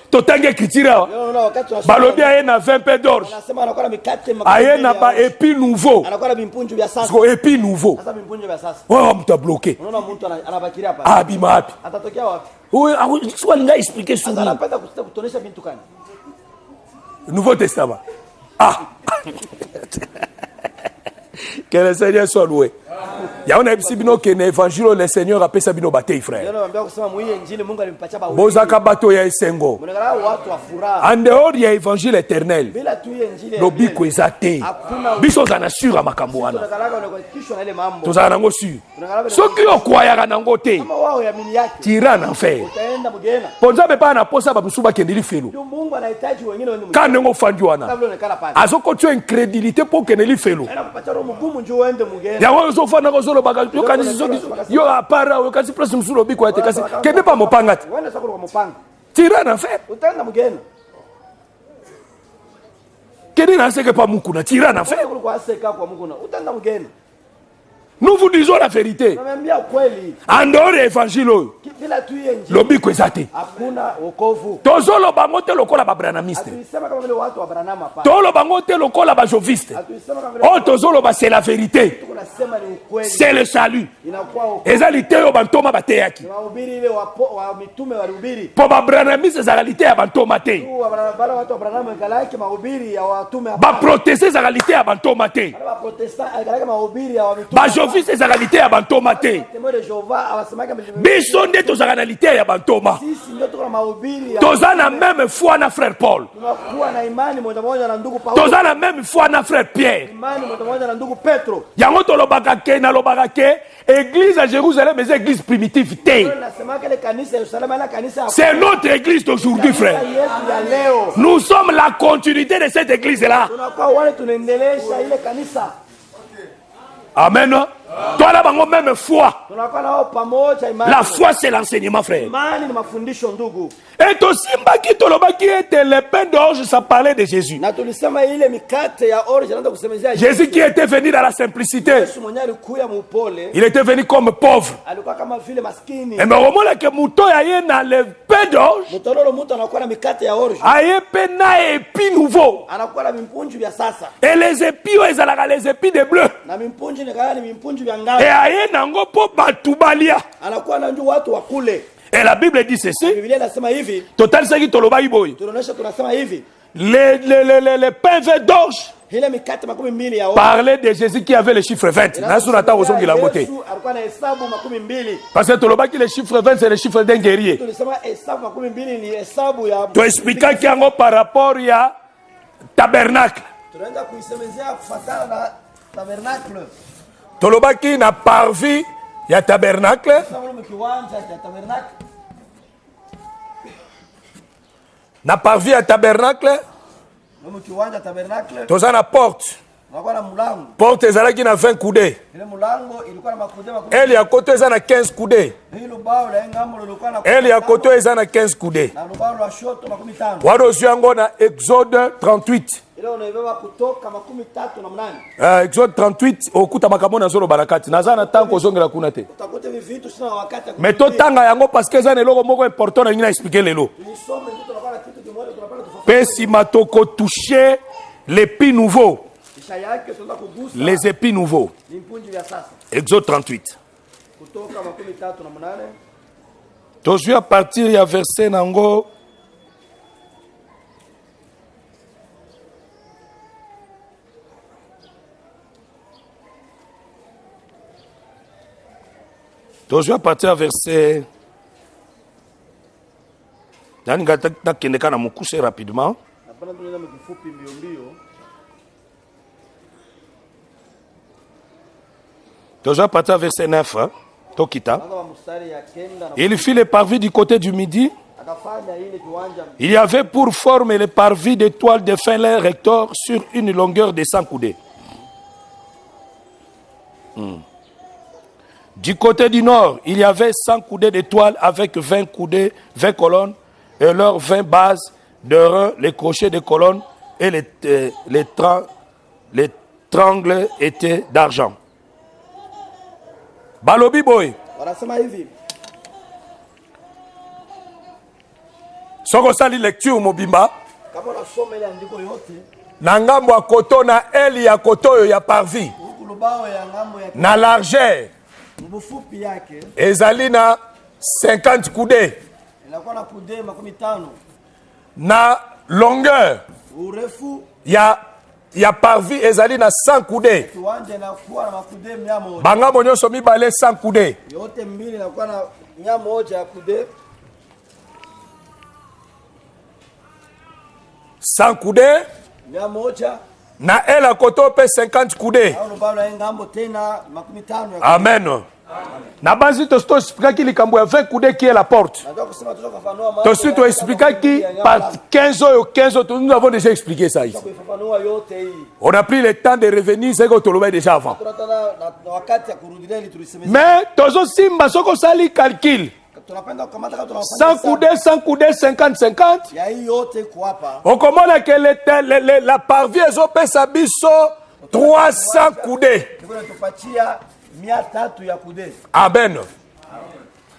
totangi écriture awa Leo unaona wakati tunasoma balobi aye na 20 pain d'orge anasema anakuwa na mikate aye na ba épi nouveau anakuwa na vimpunju vya sasa siko épi nouveau sasa vimpunju vya sasa oyo mutu abloke unaona mtu anabakiria hapa abima wapi atatokea wapi oyo siko alinga expliquer sasa souvent anapenda kutonesha bintu kani Nouveau Testament. Ah. Que le Seigneur soit loué. Il y a un épisode qui est évangile, le Seigneur appelle ça bino bataille frère. leo naambia kusema muiye injili Mungu alimpatia ba Bozaka bato ya esengo. mnaangalia watu wa furaha En dehors il y a évangile éternel. bila tu hiyo injili ya Lobi milele. ko ezate. Hakuna Biso za na sur makambo wana. tunaangalia unakishwa na ile mambo Tozala nango sur. Soki okwayaka nango te. kama wao yamini yake Tira en enfer. utaenda mgena Ponza be pa na posa ba musuba kendeli felo. ndio Mungu anahitaji wengine wenye Kana ngo fandi wana. kabla onekana pale Azoko tu incrédulité pour kendeli felo. ana kupatia roho mgumu njoo uende mgena Yango zo fana ko solo baga yo kanisi soki yo apara yo kanisi place musulo biko ate kasi kende pa mopangati. uende sasa kwa mpanga Tira en enfer. utaenda mgena Kende na seke pa mukuna tira en enfer. wewe kwa aseka kwa Mungu na utaenda mgena Nous vous disons la vérité. naambia kweli En dehors de l'évangile oyo bila tu hiyo injili lobi ko ezate. hakuna wokovu Tozolo bango te lokola ba branamiste. atuisema kama vile watu wa Branham hapa Tolo bango te lokola ba joviste. atuisema kama vile Oh tozolo ba c'est la vérité. tunasema ni ukweli C'est le salut. inakuwa wokovu Ezali te yo bantoma bateyaki. ni wahubiri ile wa mitume walihubiri Po ba branamiste ezali te ya bantoma te. tu bala watu wa Branham galaki mahubiri ya watume Ba hapa protester ezali te ya bantoma te. ba protestant galaki mahubiri ya mitume Ba joviste ezali te ya bantoma te. Témoin de Jéhovah awasemaka Biso nde tozala na lite ya bantoma. sisi ndio tuko na mahubiri ya Toza na même foi na frère Paul. tunakuwa na imani moja moja na ndugu Paulo Toza na même foi na frère Pierre. imani moja moja na ndugu Petro Yango tolobaka ke nalobaka ke église à Jérusalem est église primitive te. nasemaka ile kanisa ya Yerusalemu na kanisa ya C'est notre église d'aujourd'hui frère. yetu ya leo Nous sommes la continuité de cette église là. tunakuwa wale tunaendelesha ile kanisa Amen. Toi là bango même foi. tunakuwa nao pamoja imani La foi c'est l'enseignement frère. imani ni mafundisho ndugu Et tosimbaki tolobaki ete le pain d'orge ça parlait de Jésus. na tulisema ile mikate ya orge naanza kusemezea Jésus qui était venu dans la simplicité. Yesu mwenyewe alikuya mupole Il était venu comme pauvre. alikuwa kama vile maskini Et mais au moment que muto yaye na le pain d'orge, mtololo mtu anakuwa na mikate ya orge aye pe na épis nouveau. anakuwa na mimpunju vya sasa Et les épis ezalaka les épis de bleu. na mimpunju ni kama ni mimpunju vya Et ngano aye nango po batubalia. anakuwa na ndio watu wa kule Et la Bible dit ceci. Biblia inasema hivi Total saki toloba iboy. tunaonesha tunasema hivi Les pains verts d'orge ile mikate 200 ya orge parlaient de Jésus qui avait le chiffre 20. Nasu nata ozongi la moté. Yesu alikuwa na hesabu 200 Parce que toloba ki le chiffre 20 c'est le chiffre d'un guerrier. tulisema hesabu 200 ni hesabu ya To expliquer ki yango par rapport ya tabernacle. tunaenda kuisemezea kufuatana na tabernacle Toloba ki na parvis ya tabernacle. sasa ule kiwanja cha tabernacle Na parvis ya tabernacle. ule kiwanja tabernacle Toza na porte. unakuwa na mlango Porte ezalaki na 20 coudées. ile mlango ilikuwa na makude Elle ya koto eza na 15 coudées. hilo bao la ngambo lilikuwa na Elle ya koto eza na 15 coudées. na bao la shoto 15 Wado ozwi yango na Exode 38. ile unaibeba kutoka 38 Exode 38 okuta makambo nazoloba na kati. Naza na tanko ozongela kuna te. utakuta hivi vitu sina wakati Mais totanga yango parce que eza na eloko moko important na ngi na expliquer lelo. nisome ndio tunakuwa na kitu kimoja tunapata tofauti Pe nsima tokotouche l'épi nouveau. kisha yake tunaanza kugusa Les épis nouveaux. ni mpunji vya sasa Exode 38. kutoka 38 Tozwi à partir ya verset nango Tozwi à partir ya verset nani ngata nakendeka na mokuse rapidement. napana tunaenda mkifupi mbio mbio Tozwi à partir ya verset 9. Tokita. Anga mstari ya kenda na Il fit les parvis du côté du midi. akafanya ile kiwanja. Il y avait pour forme les parvis de toile de fin lin rector sur une longueur de 100 coudées. Du côté du nord, il y avait 100 coudées de toile avec 20 coudées, 20 colonnes et leurs 20 bases de reins, les crochets de colonnes et les trangles étaient d'argent. Balobi boy, Wanasema hivi, soko sali lecture mobimba, kama unasoma ile andiko yote, na ngambo ya koto na eli ya koto oyo ya parvis, huku lubao ya ngambo ya na largeur mbufupi yake ezali na 50 coudées, inakuwa na kude 15, na longueur urefu ya parvis ezali na 100 coudées. kiwanja inakuwa na makude 100. Bangambo nyonso mibale 100 coudées. Yote mbili inakuwa na 100 ya kude. 100 coudées 100 na el ya koto pe 50 coudées. au lubao ya ngambo tena 15 ya Amen. Na banzi to expliquaki likambo ya 20 coudées qui est la porte. Nataka kusema tukafanua mambo. Tosi to expliquaki par 15 oyo 15 autres, nous avons déjà expliqué ça ici. Kuifafanua yote hii. On a pris le temps de revenir, c'est que tu l'avais déjà avant. Tunataka na wakati ya kurudilia ili tulisemeza. Mais tozo simba soko sali calcul. Tunapenda kukamata kama tunafanya 100 coudées, 50 50. ya hii yote kwa hapa. On commande que la parvis ezopesa biso 300 coudées. Ndio tupatia 300 ya kude. Amen.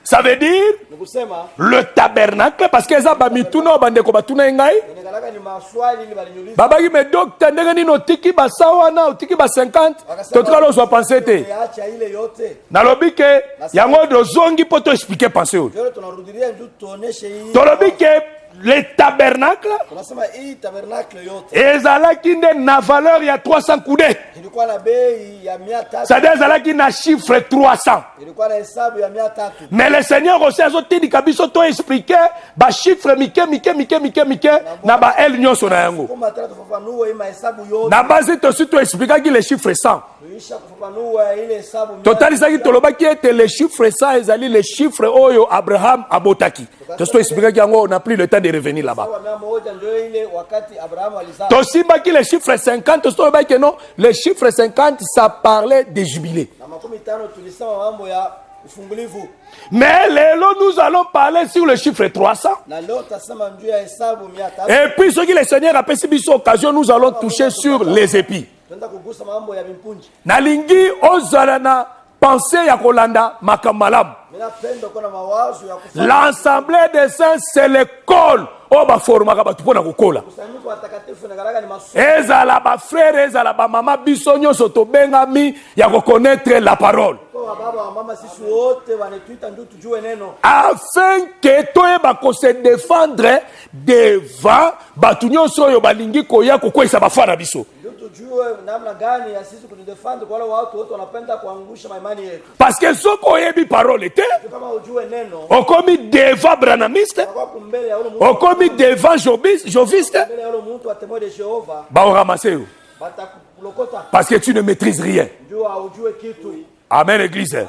Ça veut dire Ni kusema le tabernacle, parce que ça bamituna bandeko batuna ngai. inakalaka ni maswali ili balinyuliza. Babaki me docteur ndenge nini otiki ba sawa na otiki ba 50. Totika lo so penser te. Acha ile yote. Nalobi ke yango dozongi po to expliquer penser oyo. Leo tunarudilia ndio tuoneshe hii. Tolobi ke le tabernacle Tunasema hii tabernacle yote ezalaki nde na valeur ya 300 coudées. ilikuwa na bei ya 300. C'est-à-dire ezalaki na chiffre 300. Ilikuwa na hesabu ya 300. Mais le Seigneur aussi azotindika biso to expliquer ba chiffre mike na ba el nyonso na yango. Kama tena tufafanue hii mahesabu yote. Na base tosi to expliquaki le chiffre 100. Tuisha kufafanua ile hesabu. Totalisaki tolobaki ete le chiffre 100 ezali le chiffre oyo Abraham abotaki. Tosi to expliquaki yango, on a pris le temps de revenir là-bas. Ndio ile wakati Abraham alizaa. Tosimbaki le chiffre 50, tosi tolobaki non, le chiffre 50 ça parlait de jubilé. Na 15 tulisema mambo ya ufungulivu. Mais lelo nous allons parler sur le chiffre 300. Na leo tutasema juu ya hesabu 300. Et puis ce que le Seigneur a pesi biso occasion, nous allons toucher sur les épis. Tunaenda kugusa mambo ya mpunji. Nalingi ozala na pensée ya kolanda makamalamu. Mimi napenda kuwa na mawazo ya kufanya. L'assemblée des saints c'est l'école o ba formaka batu pona kokola. Kusanyiko watakatifu na garaka ni masomo. Ezala ba frère, ezala ba mama biso nyonso tobengami ya ko connaître la parole. Kwa baba wa mama sisi wote wanatuita ndio tujue neno. Afin que toyeba ko se défendre devant batu nyonso oyo balingi koya kokwesa bafana biso. Ndio tujue namna gani ya sisi kujidefend kwa wale watu wote wanapenda kuangusha imani yetu. Parce que soko oyebi parole te, Kama ujue neno, okomi devant branamiste, kwa kumbele ya ule mtu, okomi devant joviste, mbele ya ule mtu atemoe de Jehova, ba oramasser yo. batakulokota. Parce que tu ne maîtrises rien. Ndio ujue kitu. Amen, église.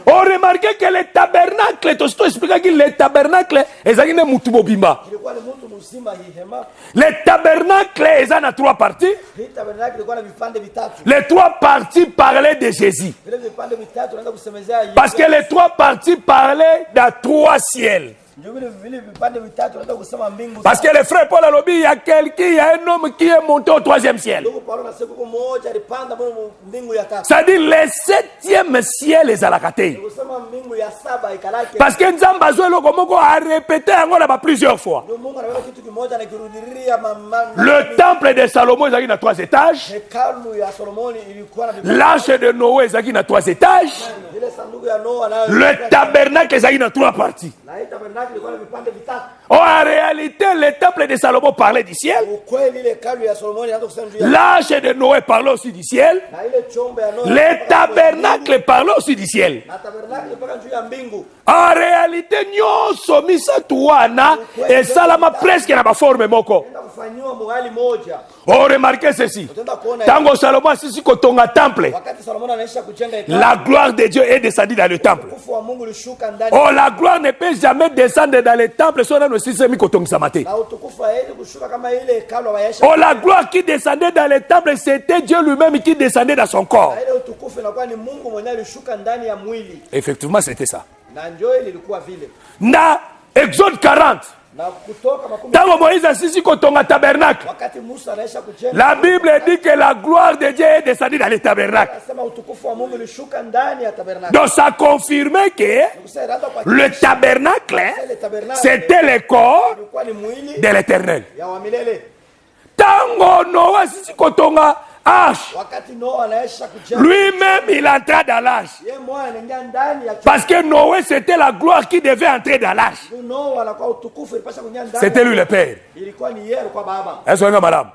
On remarque que le tabernacle, tu t'expliques expliqué que le tabernacle est un mutubo bimba. Ilikuwa ni mtu mzima hii hema. Le tabernacle est en 3 parties. Hii tabernacle ilikuwa na vipande vitatu. Les 3 parties parlaient de Jésus. Vile vipande vitatu naenda kusemezea Yesu. Parce que les 3 parties parlaient de 3 ciels. Ndio vile vipande vitatu naenda kusema mbingu. Parce que le frère Paul a dit, il y a quelqu'un, il y a un homme qui est monté au 3e ciel. Ndio Paulo anasema kwa moja alipanda mbingu ya tatu. C'est-à-dire le 7e ciel est à la katei. Kusema mbingu ya saba ikalake. Parce que Nzamba Azwelo Komoko a répété encore plusieurs fois. Ndio Mungu anaweka kitu kimoja na kirudiria Le temple de Salomon est à 3 étages. hekalu ya Solomoni ilikuwa na L'arche de Noé est à 3 étages. ile sanduku ya Noa nayo. Le tabernacle est à 3 parties. Na hii tabernacle ilikuwa na vipande vitatu. Oh, en réalité, le temple de Salomon parlait du ciel. Ukweli ile hekalu ya Solomoni inaanza kusema juu ya L'arche de Noé parlait aussi du ciel. na ile chombo ya Noa. Le tabernacle parlait aussi du ciel. na tabernacle mpaka juu ya mbingu. En réalité, nyonso misatu wana esalama presque na ba forme moko. Enda kufanywa mahali moja. Oh, remarquez ceci. Utaenda kuona Tango Salomon asisi kotonga temple, wakati Solomoni anaisha kujenga hekalu. la gloire de Dieu est descendu dans le temple. Utukufu wa Mungu ulishuka ndani. Oh, la gloire ne peut jamais descendre dans le temple si on a aussi semi kotongisamate. Na utukufu haezi kushuka kama ile hekalu waesha. Oh, la gloire qui descendait dans le temple, c'était Dieu lui-même qui descendait dans son corps. Na ile utukufu inakuwa ni Mungu mwenyewe alishuka ndani ya mwili. Effectivement, c'était ça. Na njoo ile ilikuwa vile. Na Exode 40. Na kutoka makumi. Tango Moïse assis kotonga tabernacle. Wakati Musa anaisha kujenga. La Bible dit que la gloire de Dieu est descendue dans le tabernacle. Anasema utukufu wa Mungu ulishuka ndani ya tabernacle. Donc ça confirmait que le tabernacle, c'était le corps ilikuwa ni mwili de l'Éternel. ya wa milele. Tango Noah assis kotonga arche. Wakati Noa anaisha kujenga. Lui-même, il entra dans l'arche. Yeye moyo anaingia ndani ya chumba. Parce que Noé, c'était la gloire qui devait entrer dans l'arche. Noa anakuwa utukufu ilipasha kuingia ndani. C'était lui le Père. Ilikuwa ni yeye kwa baba. Est-ce que madame?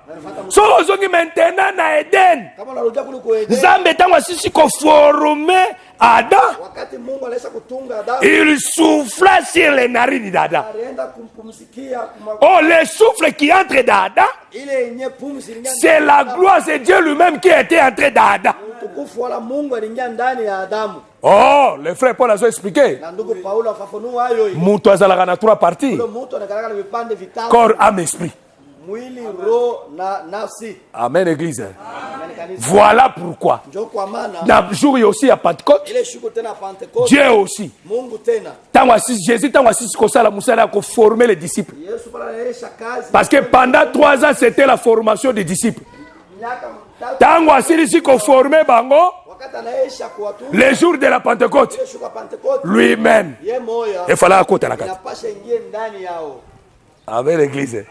So, aujourd'hui, maintenant, dans Eden, Kama unarudia kule kwa Edeni. Zambe tango asisi koforme Adam, Wakati Mungu anaisha kutunga Adamu. il souffla sur les narines d'Adam. Alienda kumpumzikia Oh, le souffle qui entre dans Adam, ile yenye pumzi iliingia. c'est la gloire, c'est Dieu lui-même qui était entré dans Adam. Utukufu wala Mungu aliingia ndani ya Adamu. Oh, le frère Paul a expliqué. Na ndugu Paulo afafanua hayo hiyo. Mutu azalaka na trois parties. Ule mtu anakalaka na vipande vitatu. Corps, âme, esprit. Mwili, roho na nafsi. Amen, église. Amen, kanisa. Voilà pourquoi. Njoo kwa maana Dans le jour aussi à Pentecôte, ile shuku tena Pentecoste. Dieu aussi. Mungu tena. Tango assis, Jésus, tango assis kosala musala ko former les disciples. Yesu pala anaisha kazi. Parce que pendant 3 ans, c'était la formation des disciples. Miaka mitatu. Tango assis ko former bango, Wakati anaisha kuwatu. le jour de la Pentecôte, Ile shuku Pentecoste. lui-même, Ye moyo. il fallait à côté la carte. Inapasha ingie ndani yao. Avec l'église.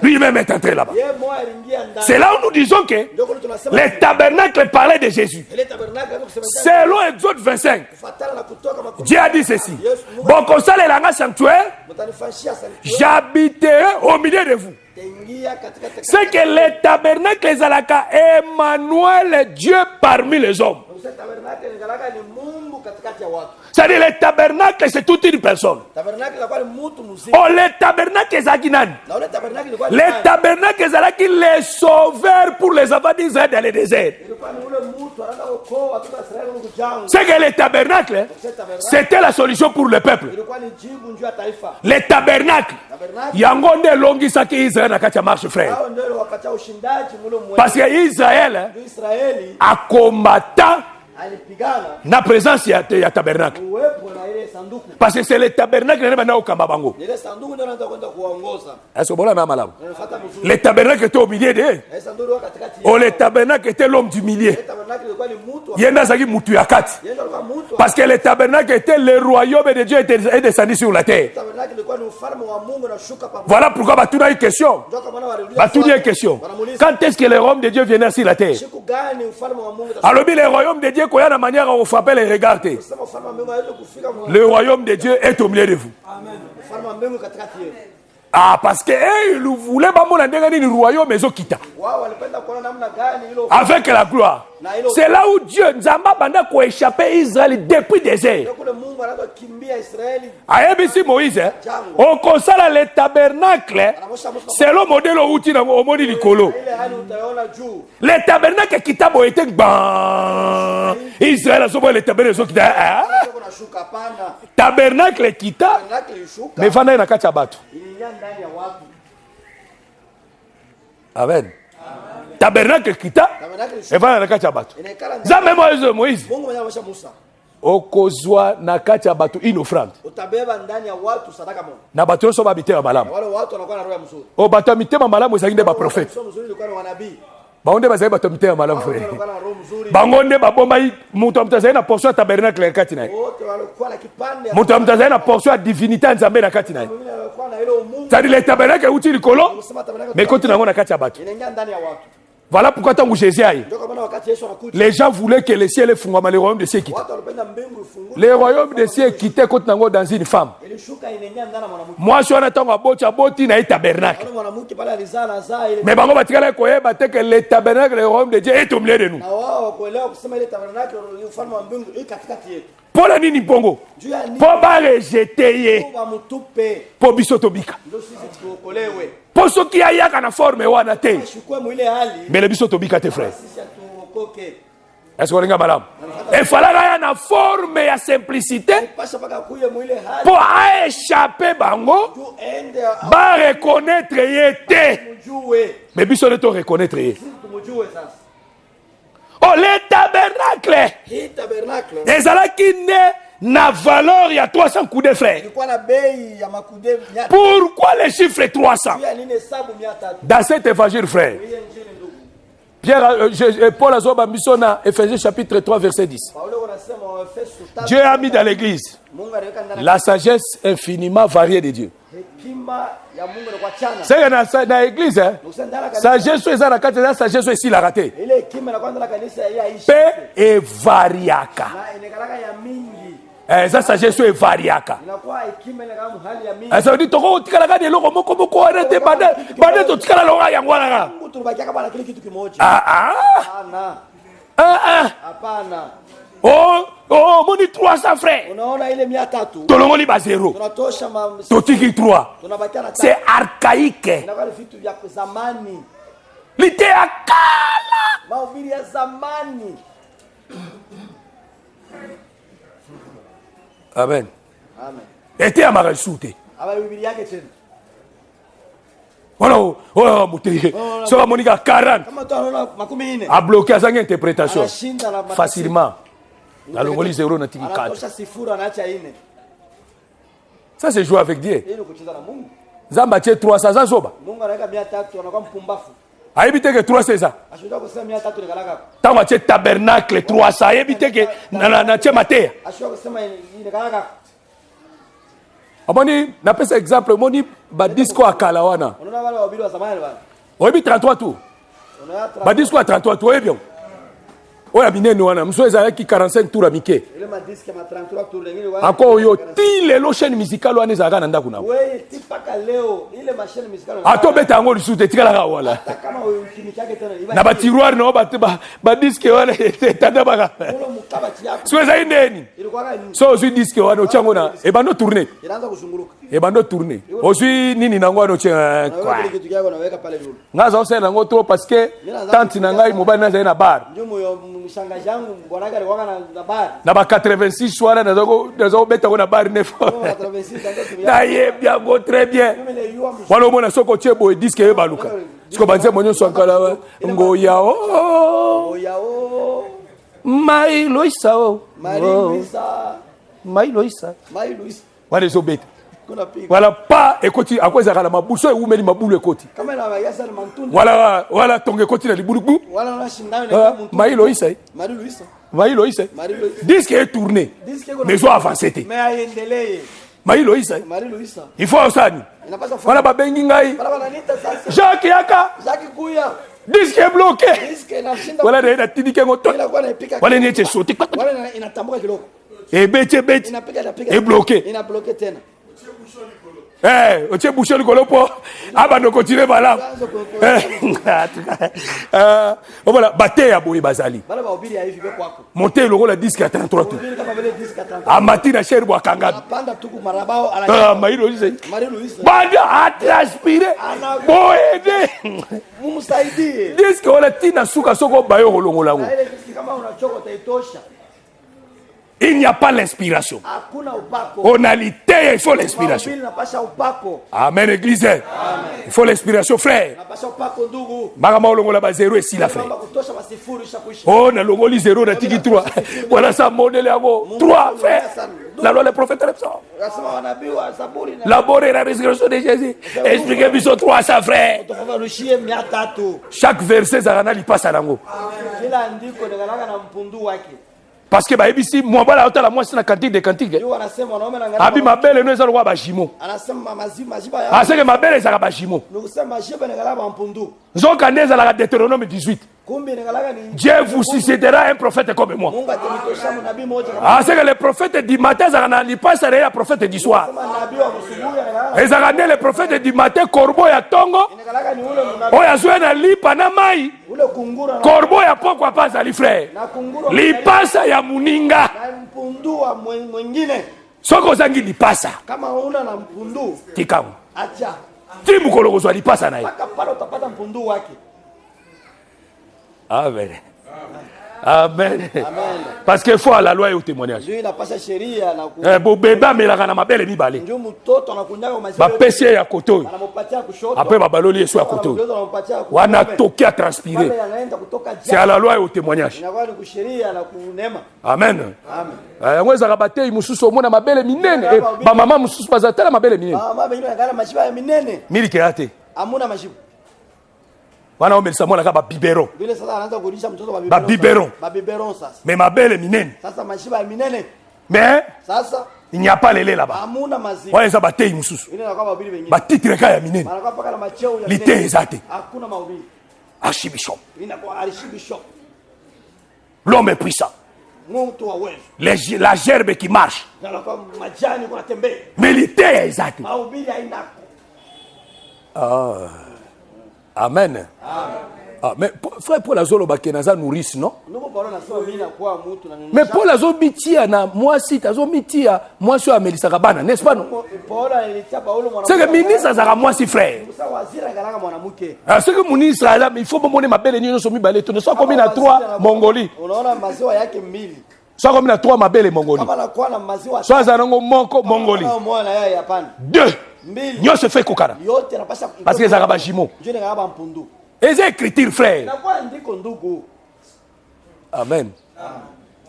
Lui-même est entré là-bas. Ye moyo aliingia ndani. C'est là où nous disons que Ndio kule tunasema. les tabernacles parlaient de Jésus. Ile tabernacle ndio kusema. Selon Exode 25, Kufatana na kutoka makumi. Dieu a dit ceci. Bon, comme ça, les langues sanctuaires, Mtanifanyia sanctuary. j'habiterai au milieu de vous. Tengia katika. C'est que les tabernacles, les alaka, Emmanuel, Dieu parmi les hommes. Ile tabernacle ni galaka ni Mungu katikati ya watu. C'est-à-dire, les tabernacles, c'est toute une personne. Tabernacle ilikuwa ni mtu mzima. Oh, les tabernacles, c'est Akinani. Na ule tabernacle ilikuwa ni Les nani? tabernacles, c'est les sauveurs pour les enfants d'Israël dans le désert. Ilikuwa ni ule mtu anaenda okoa watu wa Israeli Mungu jangu. C'est que les tabernacles, c'était la solution pour le peuple. Ilikuwa ni jibu njoo ya taifa. Les tabernacles, Tabernacle yango nde elongisaki Israël na kati ya marche, frère. hao ndio wakati ushindaji mule mwe. Parce que Israël Israeli accombata alipigana na présence ya tabernacle. uwepo na ile sanduku. Parce que c'est le tabernacle nde bana okamba bango. Ile sanduku ndio anaanza kwenda kuwaongoza. Est-ce que bola na malamu? Unafuata mzuri. Le tabernacle était au milieu de. Ile sanduku iko katikati. Oh, le tabernacle était l'homme du milieu. Ile tabernacle ilikuwa ni mtu. Yenda zaki mutu ya kati. Yeye ndio alikuwa mtu. Parce que le tabernacle était le royaume de Dieu est descendu sur la terre. Tabernacle ilikuwa ni ufalme wa Mungu na shuka pamoja. Voilà pourquoi Batuna une question. Ndio kwa maana waliuliza. Batuna une question. Quand est-ce que le royaume de Dieu viendra sur la terre? Siku gani ufalme wa Mungu? Alors, le royaume de Dieu, koya na manière on frapper les regards. Sema ufalme wa Mungu hawezi kufika mwa. Le royaume de Dieu est au milieu de vous. Amen. Ufalme wa Mungu katikati yetu. Ah, parce que ils voulaient pas mon ndenge ni royaume mais okita. Wao walipenda kuona namna gani hilo. Avec la gloire. C'est là où Dieu Nzamba banda ko échapper Israël depuis désert. Ndio kule Mungu anaanza kimbia Israeli. Ayebisi Moïse, on consala le tabernacle selon modèle outil na omoni likolo. Ile hali utaona juu. Le tabernacle kitabo était ban. Israël a sobo le tabernacle kita. Kuna shuka pana. Tabernacle kita. Tabernacle ishuka. Mais fana na kati ya bato. Iliingia ndani ya watu. Amen. Tabernacle kita. Tabernacle ishuka. Evana na kati ya bato. Inaikala ndani. Zambe Moïse. Mungu mwenyewe amesha Musa. Okozwa na kati ya bato une offrande. Utabeba ndani ya watu sadaka moja. Na bato so babitema malamu. Wale watu wanakuwa na roho mzuri. O bato mitema malamu ezalinde ba prophète. Sio mzuri ilikuwa ni wanabii. Baonde bazali bato mitema malamu frère. Wanakuwa na roho mzuri. Bangonde babomba mutu amtazali na portion ya tabernacle ya kati naye. Wote walikuwa na kipande. Mutu amtazali na portion ya divinité nzambe na kati naye. Mwingine alikuwa na ile Mungu. C'est-à-dire le tabernacle uti likolo. Kusema tabernacle. Mais koti nango na kati ya bato. Inaingia ndani ya watu. Voilà pourquoi tant que Jésus aille. Ndio kwa maana wakati Yesu anakuja. Les gens voulaient que le ciel fungama le royaume de cieux quitte. Watu walipenda mbingu ifunguke. Le royaume de cieux quittait koti nango dans une femme. Ilishuka inaingia ndani ya mwanamke. Moi je suis en attendant à boti na tabernacle. Wale mwanamke pale alizaa na zaa ile. Mais bango batikala koyeba te que le tabernacle le royaume de Dieu est au milieu de nous. Na wao kuelewa kusema ile tabernacle ni ufalme wa mbingu iko katikati yetu. Pour la nini pongo? Juu ya nini? Pour ba rejeter ye. Kwa mtupe. Pour biso tobika. Ndio sisi tuokolewe. Pour ceux qui ayaka na forme wana te. Shukwe mwile hali. Mais le biso tobika te frère. Sisi atuokoke. Est-ce qu'on regarde madame? Il fallait une forme et simplicité pasha paka kuye mwile hali pour échapper bango, tu ende ba reconnaître yete. mjue Mais biso ne to reconnaître yete. tumjue sasa. Oh, le tabernacle. Hii tabernacle Ezalaki ne na valeur ya 300 coups de frère. ilikuwa na bei ya makude mia Pourquoi le chiffre 300? pia nini hesabu 300. Dans cet évangile, frère, Hii injili ndugu. Pierre, Paul a zoba misona Ephésiens chapitre 3 verset 10. Paulo anasema wa Efeso 3. Dieu a mis dans l'église Mungu aliweka ndani la sagesse infiniment variée de Dieu. hekima ya Mungu ni kwa chana. C'est dans l'église, hein? Ukisendana kanisa Sagesse est la kati, sagesse est la raté. ile hekima na kwanza la kanisa ya ishi. Paix et variaka. Na inakalaka ya mingi. Ça sagesse est variaka. Inakuwa hekima ile kama hali ya mingi. Ça veut dire toko tikala kadi loko moko arrêter bande to tikala longa yango wana. Mungu tulibakia kama na kile kitu kimoja. Ah. Hapana. Hapana. Oh, moni 300 frères. Unaona ile 300 Tolongoli ba zéro. tunatosha Totiki 3. tunabakia na C'est archaïque. inakuwa ni vitu vya zamani. L'idée à kala. Mahubiri ya zamani. Amen. Amen. Était à marasouté. Aba Biblia yake tena. Voilà, mouté. Ça va monika 40. Kama tu anaona 40 A bloqué à sa interprétation. anashinda na Facilement. La longoli zéro na tiki 4. anatosha sifuri anaacha 4. Ça c'est jouer avec Dieu. Hii ni kucheza na Mungu. Zamba tie 300 za zoba. Mungu anaweka 300 anakuwa mpumbafu. Aibite que 300 ça. Ashuhudia kusema 300 ni kalaka. Tango tie tabernacle 300 aibite que na tie matea. Ashuhudia kusema ni kalaka. Amoni na pesa exemple moni ba disco akala wana. Unaona wale wabili wa zamani bana. Oibi 33 tout. Unaona Ba disco à 33 tout oibi bien. Oya binene wana msoeza yaki 45 tours amike. ile madiski ma 33 tour lengine wana. Ako yo ti lelo chaîne musicale wana ezaka na ndako na. Wewe tipaka leo ile machine musicale. Ato beta yango lisusu tikala ka wala. Kama ukimiki yake tena. Na ba tiroir no ba disque wana tanda baka. Ule mkabati yako. Soeza indeni. Ilikuwa ni So ozwi disque wana ochango na ebando tourner. inaanza kuzunguruka. Ebando tourner. Ozwi nini nango wana ochenga Na kwa. wewe kitu yako unaweka pale juu. Ngaza osela nango to parce que tante na ngai mobali na na bar. Ndio moyo mshangaji yangu bwanaka alikuwa na bar. Na ba 86 wana nazo beta na bar nef. Kwa travesti ndio Na ye bien go très bien. mimi ile yua Wala omona soko chebo disque e baluka. Siko banze monyo swankala wa ngoya o. oyao. Mai loisa o. Marie Luisa. Mai loisa. Marie Luisa. Wale zo beta. Kuna piga. Wala pa ekoti akweza kala mabuso e umeli mabulu ekoti. Kama na magasa na mantunda. Wala tonge ekoti na libulubu. Wala na shindano na mtu. Mai loisa. Marie Luisa. Mai loisa. Marie Luisa. Disque est tourné. Disque kuna. Mais zo avancé te. Mais aendelee. Mai loisa. Marie Luisa. Il faut osani. Inapaswa Wala babengi ngai. Bala bala nita sasa. Jacques yaka. Zaki kuya. Disque est bloqué. Disque na shinda. Wala na tidike ngoto. Inakuwa inaipika. Wala niete sauter. Wala inatambuka kidogo. Et bete. Inapiga Et bloqué. Ina bloqué tena. Otie boucher likolo po abando continuer bala. Voilà, bate ya boye bazali. Bala ba obiri ya hivi kwa kwako. Monter le disque à 33 tours. Obiri kama vile disque atanta. Amatina cher bwa kanga. Panda tuku marabao ala. Mailo lise. Marie Luisa. Banda a transpirer. Boede. Mumsaidie. Disque wala tina suka soko bayo kolongola ngo. Na ile disque kama unachoka utaitosha. Il n'y a pas l'inspiration. Hakuna upako. On a l'idée, il faut l'inspiration. Mahubiri napasha upako. Amen, église. Amen. Il faut l'inspiration, frère. Napasha upako ndugu. Magama olongola ba zéro et si la frère. Kama kutosha masifuri ishakuisha. Oh, na longoli zéro na tiki 3. Voilà ça modèle yango. 3 frère. La loi des prophètes Nasema wanabii wa Zaburi na Labore la résurrection de Jésus. Expliquez biso 300 frère. tufafanushie 300. Chaque verset zarana li passe nango. Kila andiko nikalaka na mpundu wake. Parce que ba ebisi moi bala otala moi na cantique de cantique. Ndio wanasema wanaume na ngara. Abi mabele no ezalo kwa ba jimo. Anasema maziba ya. Aseke mabele ezaka ba jimo. Nikusema jiba nikalaka mpundu. Nzoka ndeza la Deutéronome 18. Kumbi nikalaka ni Dieu vous suscitera un prophète comme moi. Mungu atamtosha nabii mmoja kama. Aseke le prophète du matin zakana li passe le prophète du soir. Kama nabii wa kusubuhi nikalaka. Ezaka le prophète du matin corbeau ya tongo. Nikalaka ni ule nabii. Oya zwe na lipa na mai. Ule kungura na. Corbeau ya pokwa pasa li frère. Na kungura. Lipasa ya muninga. Na mpundu wa mwingine. Soko zangi lipasa. Kama una na mpundu. Tikamu. Acha. Timu kologozwa lipasa na ye. Paka pale utapata mpundu wake. Amen. Amen. Amen. Parce qu'il faut à la loi et au témoignage. Ndio inapasha sheria na ku Bon bébé amelaka na mabele mibale. ndio mtoto anakunyaka maziwa. Bapesi ya koto. Anampatia kushoto. Après babaloli yeso ya koto. Anampatia kushoto. Wana toki à transpirer. Pale anaenda kutoka C'est à la loi et au témoignage. inakuwa ni kusheria na kunema. Amen. Amen. Yango ezaka batei mususu omona mabele minene. Ba mama mususu bazatala mabele minene. Mama bengine ngala mashiba ya minene. Miliki yate. Amuna mashiba. Wana omelisa mwana ka ba biberon. Vile sasa anaanza kulisha mtoto Ba biberon. Ba biberon sasa. Mais mabele minene. Sasa mashiba ya minene. Mais Sasa il n'y a pas lélé là-bas. amuna maziwa. Wana eza batei mususu. Vile nakuwa babili wengine. Ba titre ka ya minene. Anakuwa paka na macheo ya Lite ezate. Hakuna mahubiri. Archibishop. Inakuwa archibishop. L'homme est puissant. Mtu wa uwezo. La gerbe qui marche. Anakuwa majani kwa tembea. Mais lite ezate. Mahubiri haina. Amen. Ah, mais frère Paul Azolo bakenaza nourrice non? Nuko Paulo anasema mimi nakuwa mtu na Mais Paul Azo mitia na mwasi tazo mitia mwasi amelisaka bana, n'est-ce pas non? Paulo alitia Paulo mwana. C'est que ministre azaka mwasi frère. Musa wazira galaka mwanamke. Ah, c'est que ministre là, il faut bomber mabele nyo so mibale to ne soit comme na 3 Mongolie. Unaona maziwa yake mbili. Soit comme na 3 mabele Mongolie. Kama anakuwa na maziwa. Soit zanango moko Mongolie. Mwana yeye hapana. 2. Mbili. Nyo se fait kokana. Yote anapasha Parce que zaka ba jimo. Ndio ni ngaba mpundu. Et c'est écriture frère. Inakuwa ndiko ndugu. Amen.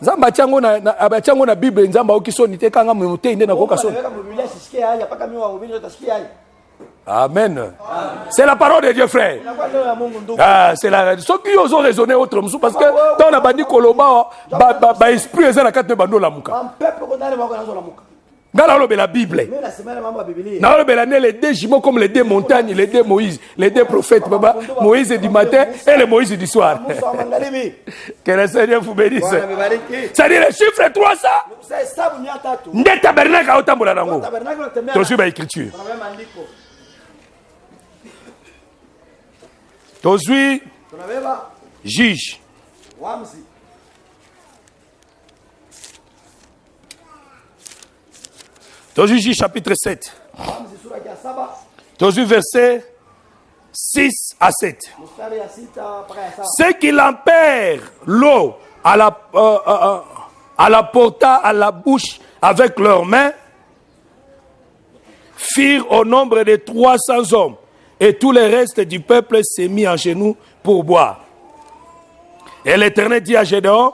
Nzamba chango na abachango na Bible nzamba okisoni te kanga mute inde na koka so. Anaweka Biblia sisikie haya mpaka mimi wa mhubiri utasikia haya. Amen. C'est la parole de Dieu frère. Inakuwa neno la Mungu ndugu. Ah, c'est la ceux qui osent raisonner autre parce que dans la bandi koloba ba esprit eza na kate bando la muka. Mpepo kwa ndani mwako anaanza lamuka. Ngala lobe la Bible. Mimi nasema mambo ya Biblia. Na lobe la les deux jumeaux comme les deux montagnes, les deux Moïse, les deux prophètes baba, Moïse du matin et le Moïse du soir. Musa wa magharibi. Que le Seigneur vous bénisse. Bwana amebariki. C'est-à-dire le chiffre 300. Sasa hesabu 300. Nde tabernacle otambola nango. Tabernacle unatembea. Toshi ba écriture. Kuna maandiko. Toshi Tunabeba juge. Wamzi. Toshi juge chapitre 7. Wamzi sura ya 7. Toshi verset 6 à 7. Mstari ya 6 mpaka ya 7. Ceux qui l'empèrent l'eau à la porta à la bouche avec leurs mains firent au nombre de 300 hommes et tout le reste du peuple s'est mis en genoux pour boire. Et l'Éternel dit à Gédéon,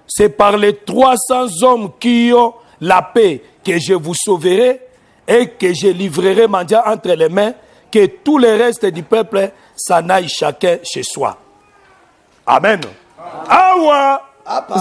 c'est par les 300 hommes qui ont la paix que je vous sauverai et que je livrerai mendiant entre les mains, que tout le reste du peuple s'en aille chacun chez soi. Amen. Awa,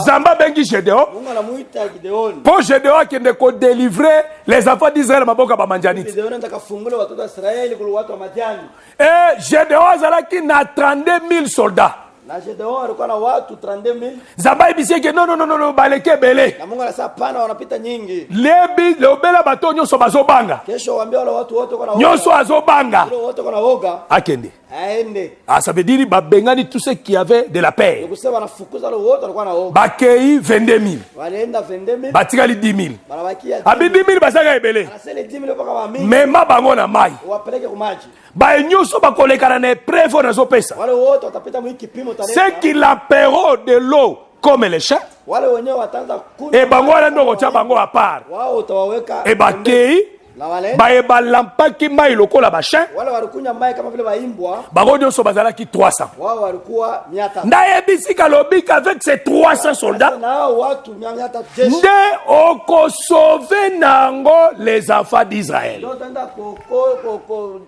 Zamba bengi Gédéon. Mungu anamuita Gideoni. Pour Gédéon qui ne délivrer les enfants d'Israël maboka ba manjanit. Gideoni anataka kufungula watoto wa Israeli kwa watu wa Madiani. Et Gédéon azalaki na 32 000 soldats. Na Gideoni alikuwa na watu 32,000. Zamba ibisi ke non baleke bele. Na Mungu anasema pana wanapita nyingi. Lebi leobela bato nyonso bazobanga. Kesho waambie wale watu wote kwa na Nyonso azobanga. wale wote kwa na woga. Akende. Aende. Ah, ça veut dire babengani tous ceux qui avaient de la paix. Nikusema wanafukuza wale wote walikuwa na woga. Bakei 22 000. Walienda 22,000. Batikali 10 000. Banabakia. Abi 10 000 basaka ebele. Anasema 10,000 mpaka wa mingi. Mema bango na mai. Wapeleke kwa maji. Ba nyonso bakolekana na épreuve na zopesa. Wale wote watapita mwiki kipimo talenta. Ceux qui l'appelleront de l'eau comme les chats. Wale wenyewe wataanza kunywa. Et bango wana ndo kocha bango à part. Wao utawaweka. Et bakei Na wale. ba balampaki mai lokola ba chien. Wale walikunywa mai kama vile waimbwa. Bango nyonso bazalaki 300. Wao walikuwa 300. Ndayebisi kalobi qu'avec ces 300 soldats Na hao watu 300 jeshi. nde okosauve nango les enfants d'Israël. Ndio tenda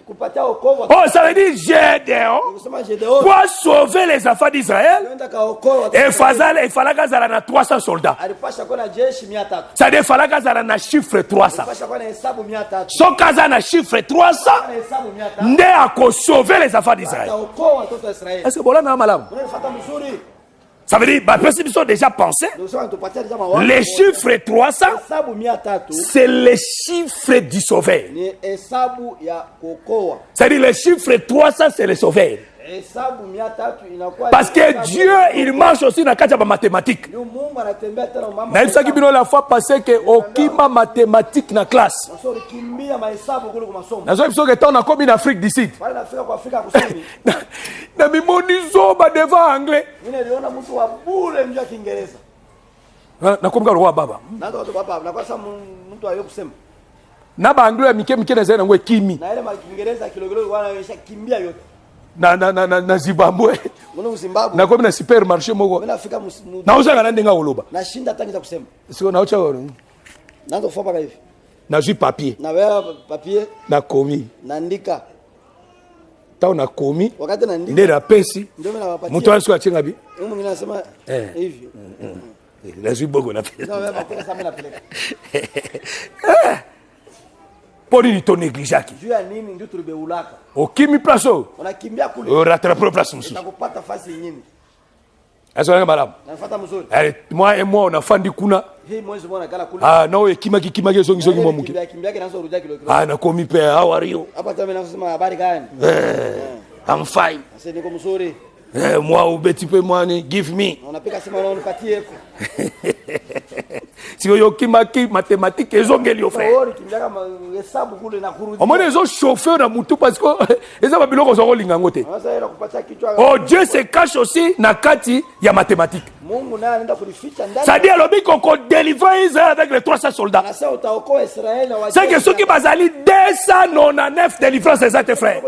kupatia wokovu. Oh, ça veut dire Gédéon Kusema Gideoni. pour sauver les enfants d'Israël. Ndio kaokoa. Et falaka zala na 300 soldats. Alipasha kuwa na jeshi 300. Ça veut dire falaka zala na chiffre 300. Alipasha kuwa na hesabu 300. Sokaza na chiffre 300 Na hesabu 300. nde akosauve les enfants d'Israël. Ataokoa watoto wa Israeli. Est-ce que bon là na malamu? Unafuata mzuri. Ça veut dire bah personne sont déjà pensé. Ndio sema tupatie jamaa wao. Les chiffres 300 Hesabu 300 c'est les chiffres du sauveur. ni hesabu ya kuokoa. C'est-à-dire les chiffres 300 c'est le sauveur. hesabu 300 inakuwa Parce que Dieu, il marche aussi dans les mathématiques. ndio Mungu anatembea tena mambo. Na ibisa kibino la fois passé que okima mathématique na classe. Sasa kimbia mahesabu kule kwa masomo. Na so ibisa que on a comme en Afrique du Sud. Pale nafika kwa Afrika Kusini. Na mimoni zoba devant anglais. Mimi niliona mtu wa bure mjua Kiingereza. Na kumbuka roi baba. Na ndo baba na kwa sababu mtu ayo kusema. Na ba anglais mike na zena ngwe kimi. Na ile Kiingereza kilogilo wanaonyesha kimbia yote. Na Zimbabwe. Mbona Zimbabwe? Na kwa na supermarché moko. Mimi nafika na uza kana ndenga oloba. Na shinda tangi za kusema. Sio na ucha wao. Na ndo fopa hivi. Na jus papier. Na wewe papier. Na komi. Naandika. Tao na komi. Wakati naandika. Ndera pesi. Ndio mimi nawapatia. Mtu anasema chenga bi. Mimi mwingine anasema hivi. La jus bogo na pesa. Na wewe mateka sana napeleka. Poni ni to négligaki. Juu ya nini ndio tulibeulaka. Okimi plaso. Unakimbia kule. O rattraper place msu. Nakupata fasi nyingine. Aso madame. Nafuata mzuri. Allez, moi et moi on a fandi kuna. Hii mwezi mwana kala kule. Ah, no ekima zongi mwa muke. Kimbia kinaanza rudia kilo. Ah, na komi pe, how are you? Hapa tena nasema habari gani? I'm fine. Sasa niko mzuri. Moi ubeti pe mwani, give me. Unapika sema unipatie hapo. Si yo kimaki mathématique ezongeli yo frère. Ori kimbia kama hesabu kule na kurudi. Omone ezo chauffeur na mutu parce que eza ba biloko zo linga ngote. Sasa ile kupatia kichwa. Oh, Dieu se cache aussi na kati ya mathématique. Mungu naye anaenda kulificha ndani. Ça dit lobi qu'on délivre Israël avec les 300 soldats. Na sasa utaokoa Israeli na C'est que ceux qui bazali 299 délivrances exactes frère.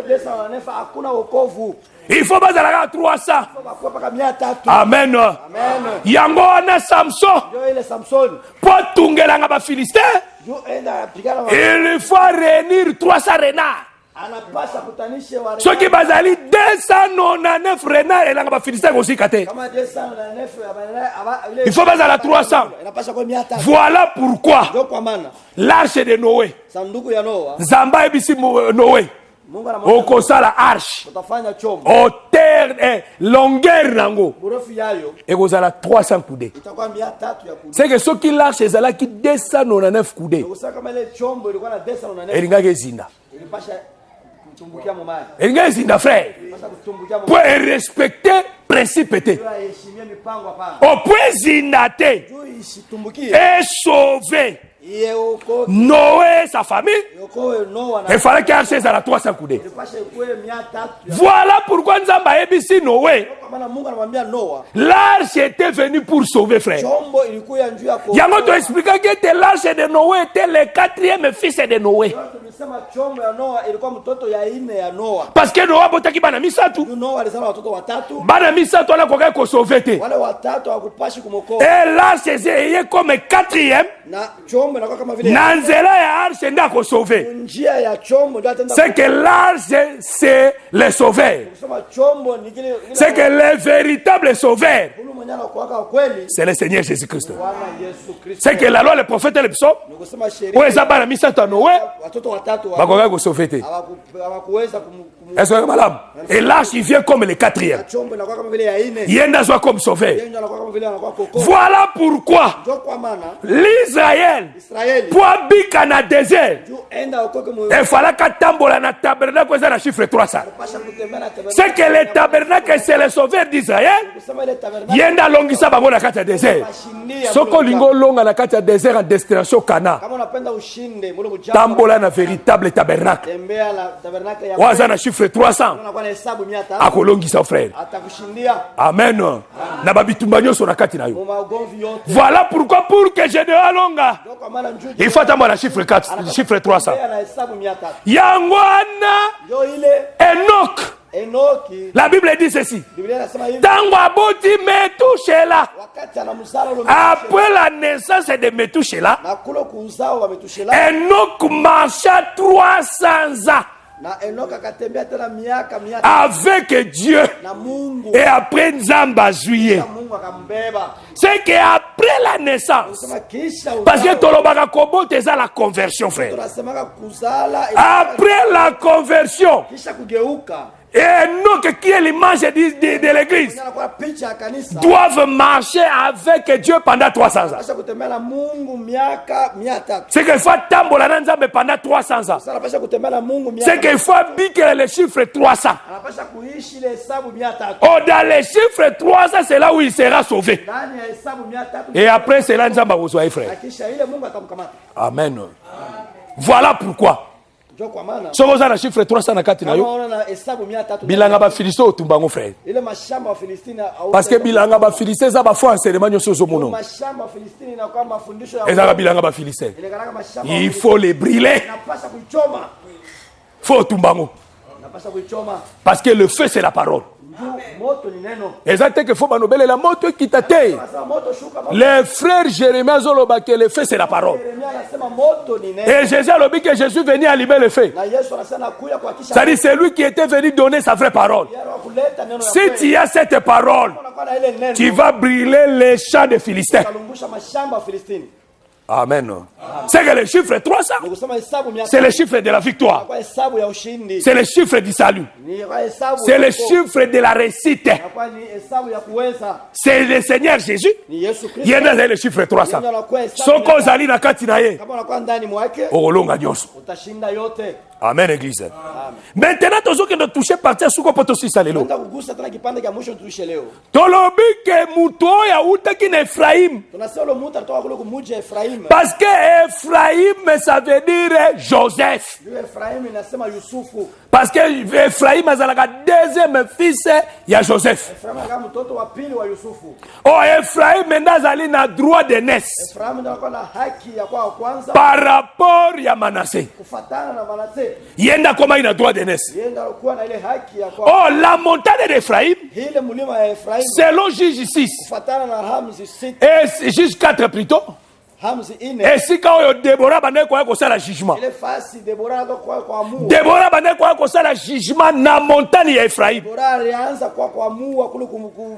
Hakuna wokovu. Il faut bazala 300. Kwa paka 300. Amen. Amen. Yango na Samson. Ndio ile Samson. Potungelanga ba Philistins. Ndio enda pigana. Il faut réunir 300 renards. Anapasha kutanishe wale. Ceux qui bazali 299 renards elanga ba Philistins aussi kate. Kama 299 Il faut bazala 300. Inapasha kwa 300. Voilà pourquoi Ndio kwa maana l'arche de Noé. sanduku ya Noa. Zamba ebisi Noé. Mungu anamwambia Okosala arche. utafanya chombo. Hauteur longueur nango. Burefu yayo Ekozala 300 coudées. itakuwa 300 ya kudu. C'est que ceux qui l'arche ezalaki 299 coudées. Ukisema kama ile chombo ilikuwa na 299 Elingaki ezinda. ilipasha kutumbukia mumai. Elingaki ezinda frère. Ilipasha kutumbukia mumai. Pour respecter principe te. Heshimia mipango hapana. Au point zinda te. Juu isitumbukie. Et sauver Iye uko Noé et sa famille. yokoe Noa na Il fallait qu'arche ezala 300 coudées. ilipasha ikuwe 300. Voilà pourquoi Nzamba ebisi Noé. Kwa maana Mungu anamwambia Noa L'arche était venue pour sauver frère. chombo ilikuwa njuu ya Yango to expliquer que l'arche de Noé était le 4e fils de Noé. Tumesema chombo ya Noa ilikuwa mtoto ya 4 ya Noa. Parce que Noé botaki bana misatu. Noa alizala watoto watatu. Bana misatu ala kokai ko sauver te. Wale watatu hawakupashi kumokoa. Et l'arche est comme 4e. Na chombo inakuwa kama vile Na nzela ya arche nda ko sauver. njia ya chombo ndio atenda. C'est que l'arche c'est le sauveur. Kusema chombo ni kile C'est que le véritable sauveur ule mwenye anakuwa kweli c'est le Seigneur Jésus-Christ. Bwana Yesu Kristo. C'est que la loi le prophète le psaume. Ni kusema sheria Oyo eza bana misatu ya Noé watoto watatu bakokai ko sauver te. hawakuweza Est-ce que madame? Et l'arche il vient comme le 4e. chombo inakuwa kama vile ya 4. Yenda soit comme sauveur. Yeye ndio anakuwa kama vile anakuwa koko. Voilà pourquoi Ndio kwa maana l'Israël Israeli pour habiter na désert. juu enda ukoke mu Il fallait qu'atambola na tabernacle eza na chiffre 300. pasha kutembea na tabernacle. C'est que le tabernacle c'est le sauveur d'Israël. Kusema ile tabernacle Yenda longisa bango na kati ya désert. bashindia. Soko lingo longa na kati ya désert en destination Cana. Kama unapenda ushinde mule mjamba. Tambola na véritable tabernacle. Tembea la tabernacle ya Waza na chiffre 300. unakuwa na hesabu 300 Akolongisa frère. atakushindia Amen. Na babitumba nyonso na kati na yo. mu maugomvi yote. Voilà pourquoi pour que général longa. Ndio kwa maana njoo Il faut attendre la chiffre 4, chiffre 300. na hesabu 300. Yangwana Ndio ile Enoch. Enoki La Bible dit ceci. Biblia inasema hivi Tango aboti Metushela. wakati anamzala ule Après la naissance de Metushela, na kule kuuzao wametushela Enoch marcha 300 ans na Enoki akatembea tena miaka 300 avec Dieu. na Mungu Et après Nzamba juillet. na Mungu akambeba. C'est qu'après la naissance, Sema kisha parce que Tolobaka Kobo c'est la conversion, frère. tunasemaka kuzala Après la conversion, kisha kugeuka et Enoch qui est l'image de l'église Mwenye anakuwa picha ya kanisa. doivent marcher avec Dieu pendant 300 ans. Anapasha kutembea na Mungu miaka 300. C'est qu'il faut tambola na Nzambe pendant 300 ans. Sasa anapasha kutembea na Mungu miaka. C'est qu'il faut habiter le chiffre 300. Anapasha kuishi ile hesabu 300. Oh, dans le chiffre 300, c'est là où il sera sauvé. Ndani ya hesabu 300. Et après, c'est là Nzamba Ozoa, frère. Akisha ile Mungu atamkamata. Amen. Voilà pourquoi. Ndio kwa maana. Si vous avez le chiffre 300 na kati na Kama yo, unaona hesabu 300. bilanga ba Philistins otumbango, frère. Ile mashamba wa Filistini au Parce que bilanga ba Philistins za ba foi enseignement nyoso zo mono. mashamba wa Filistini na kwa mafundisho ya Ezaka bilanga ba Philistins. ile garaka mashamba. Il faut les brûler. Napasha kuichoma. Faut otumbango. Napasha kuichoma. Parce que le feu c'est la parole. Moto ni neno. Ezate que faut banobele la moto kitate. Sasa moto shuka moto. Les frères Jérémie zoloba que le feu c'est la parole. Yeremia anasema moto ni neno. Et Jésus a dit que Jésus venait allumer le feu. Na Yesu anasema kuja kuhakisha. C'est-à-dire c'est lui qui était venu donner sa vraie parole. kuleta neno ya Si kweli. tu as cette parole, Unakuwa na ile neno. tu vas brûler les champs des Philistins. Utalungusha mashamba ya Filistini. Amen. C'est que le chiffre 300, Ni kusema hesabu 300. c'est le chiffre de la victoire. Kwa hesabu ya ushindi. C'est le chiffre du salut. Ni kwa hesabu. C'est le chiffre de la réussite. Kwa ni hesabu ya kuweza. C'est le Seigneur Jésus. Ni Yesu Kristo. Il est dans le chiffre 300. Ndio anakuwa hesabu. Soko zali na kati na ye. Kama unakuwa ndani mwake, Okolonga nyonso. utashinda yote. Amen, église. Maintenant, tozo que de toucher partir sous quoi aussi salelo. Nenda kugusa tena kipande cha mwisho tuishe leo. Tolobi que muto ya utaki na Ephraim. Tunasema lo muta kutoka kule kumuji ya Efraimu. Parce que Ephraim, ça veut dire Joseph. Yule Efraimu inasema Yusufu. Parce que Ephraim azalaka deuxième fils ya Joseph. Efraimu kama mtoto wa pili wa Yusufu. Oh, Ephraim ndazali na droit d'aînesse Efraimu ndio alikuwa na haki ya kwa kwanza par rapport ya Manasseh. kufatana na Manase. Yenda koma ina droit d'aînesse. Yeye ndio alikuwa na ile haki ya kwa. Oh, la montagne d'Ephraim, Ile mlima ya Efraimu selon Juge 6 kufatana na Hamzi 6, et Juge 4 plutôt, Hamzi 4. esika oyo Deborah bande kwa kosala jugement. Ile fasi Deborah ndo kwa Amu. Deborah bande kwa kosala jugement na montagne ya Ephraim. Deborah alianza kwa Amu kule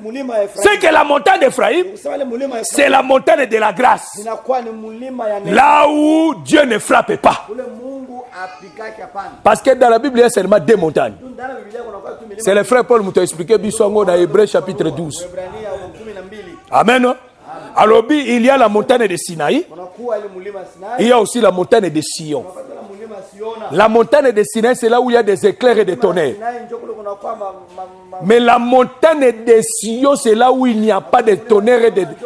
mlima ya Efraimu. C'est que la montagne d'Ephraim, Kusema ile mlima ya c'est Efraimu la montagne de la grâce. inakuwa ni mlima ya neema. Là où Dieu ne frappe pas. Kule Mungu apigake hapana. Parce que dans la Bible, il y a seulement deux montagnes. Ndani ya Biblia kuna kwa tu milima. C'est le frère Paul qui a expliqué Bissongo dans Hébreux chapitre 12. Waebrania 12. Amen. Alors, il y a la montagne de Sinaï. Kunakuwa ile mlima Sinai. Il y a aussi la montagne de Sion. Kuna mlima Siona. La montagne de Sinaï, c'est là où il y a des éclairs et des tonnerres. Sinai ndio kule kunakuwa Mais la montagne de Sion, c'est là où il n'y a pas de tonnerres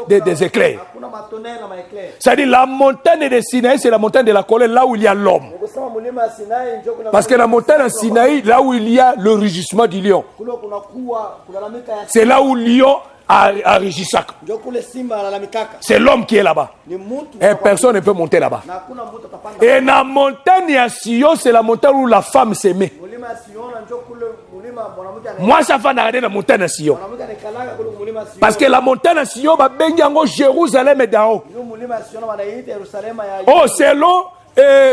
et des éclairs. hakuna matonera na maekler. C'est-à-dire, la montagne de Sinaï, c'est la montagne de la colère, là où il y a l'homme. Kusema mlima Sinai ndio kuna Parce que la montagne de Sinaï, là où il y a le rugissement du lion, kule kunakuwa kulalamika ya c'est là où le lion a rugi sac. ndio kule simba analalamikaka. C'est l'homme qui est là-bas. Ni mtu Et personne ne peut monter là-bas. na hakuna mtu atapanda. Et la montagne à Sion, c'est la montagne où la femme s'aimait. Mlima Siona ndio kule mlima mwanamke ana Moi, ça va regarder la montagne à Sion. mwanamke anakalaka kule mlima Siona. Parce que la montagne à Sion, va baigner en Jérusalem d'en haut. Ndio mlima Siona wanaita Yerusalema ya Oh, selon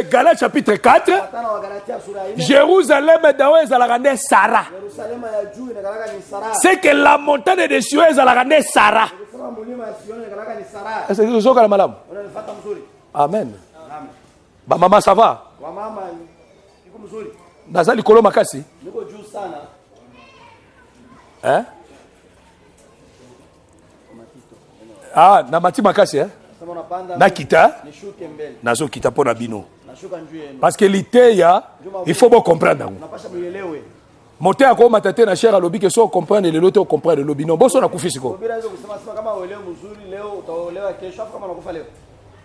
Galates chapitre 4, Watana wa Galatia sura 4. Jérusalem d'en haut, ils allaient regarder Sarah. Yerusalema ya juu inakalaka ni Sara. C'est que la montagne de Sion, ils allaient regarder Sarah. Kusema mlima Siona inakalaka ni Sara. Est-ce que vous avez madame? Unanifuata mzuri. Amen. Amen. Bah, maman, ça va? Wa mama iko mzuri. Dans likolo makasi? Niko juu sana. Hein? Ah, na mati makasi, hein? Sema unapanda. Nakita, Nishuke mbele. nazo kita pona bino. Nashuka njuu yenu. Parce que l'idée, il faut bien comprendre. Unapasha muelewe. Monter à quoi matate na cher à lobby que soit comprendre le loto comprendre le lobby. Non, bon, ça na kufi siko. Bila hizo kusema kama uelewe mzuri leo utaolewa kesho afu kama unakufa leo.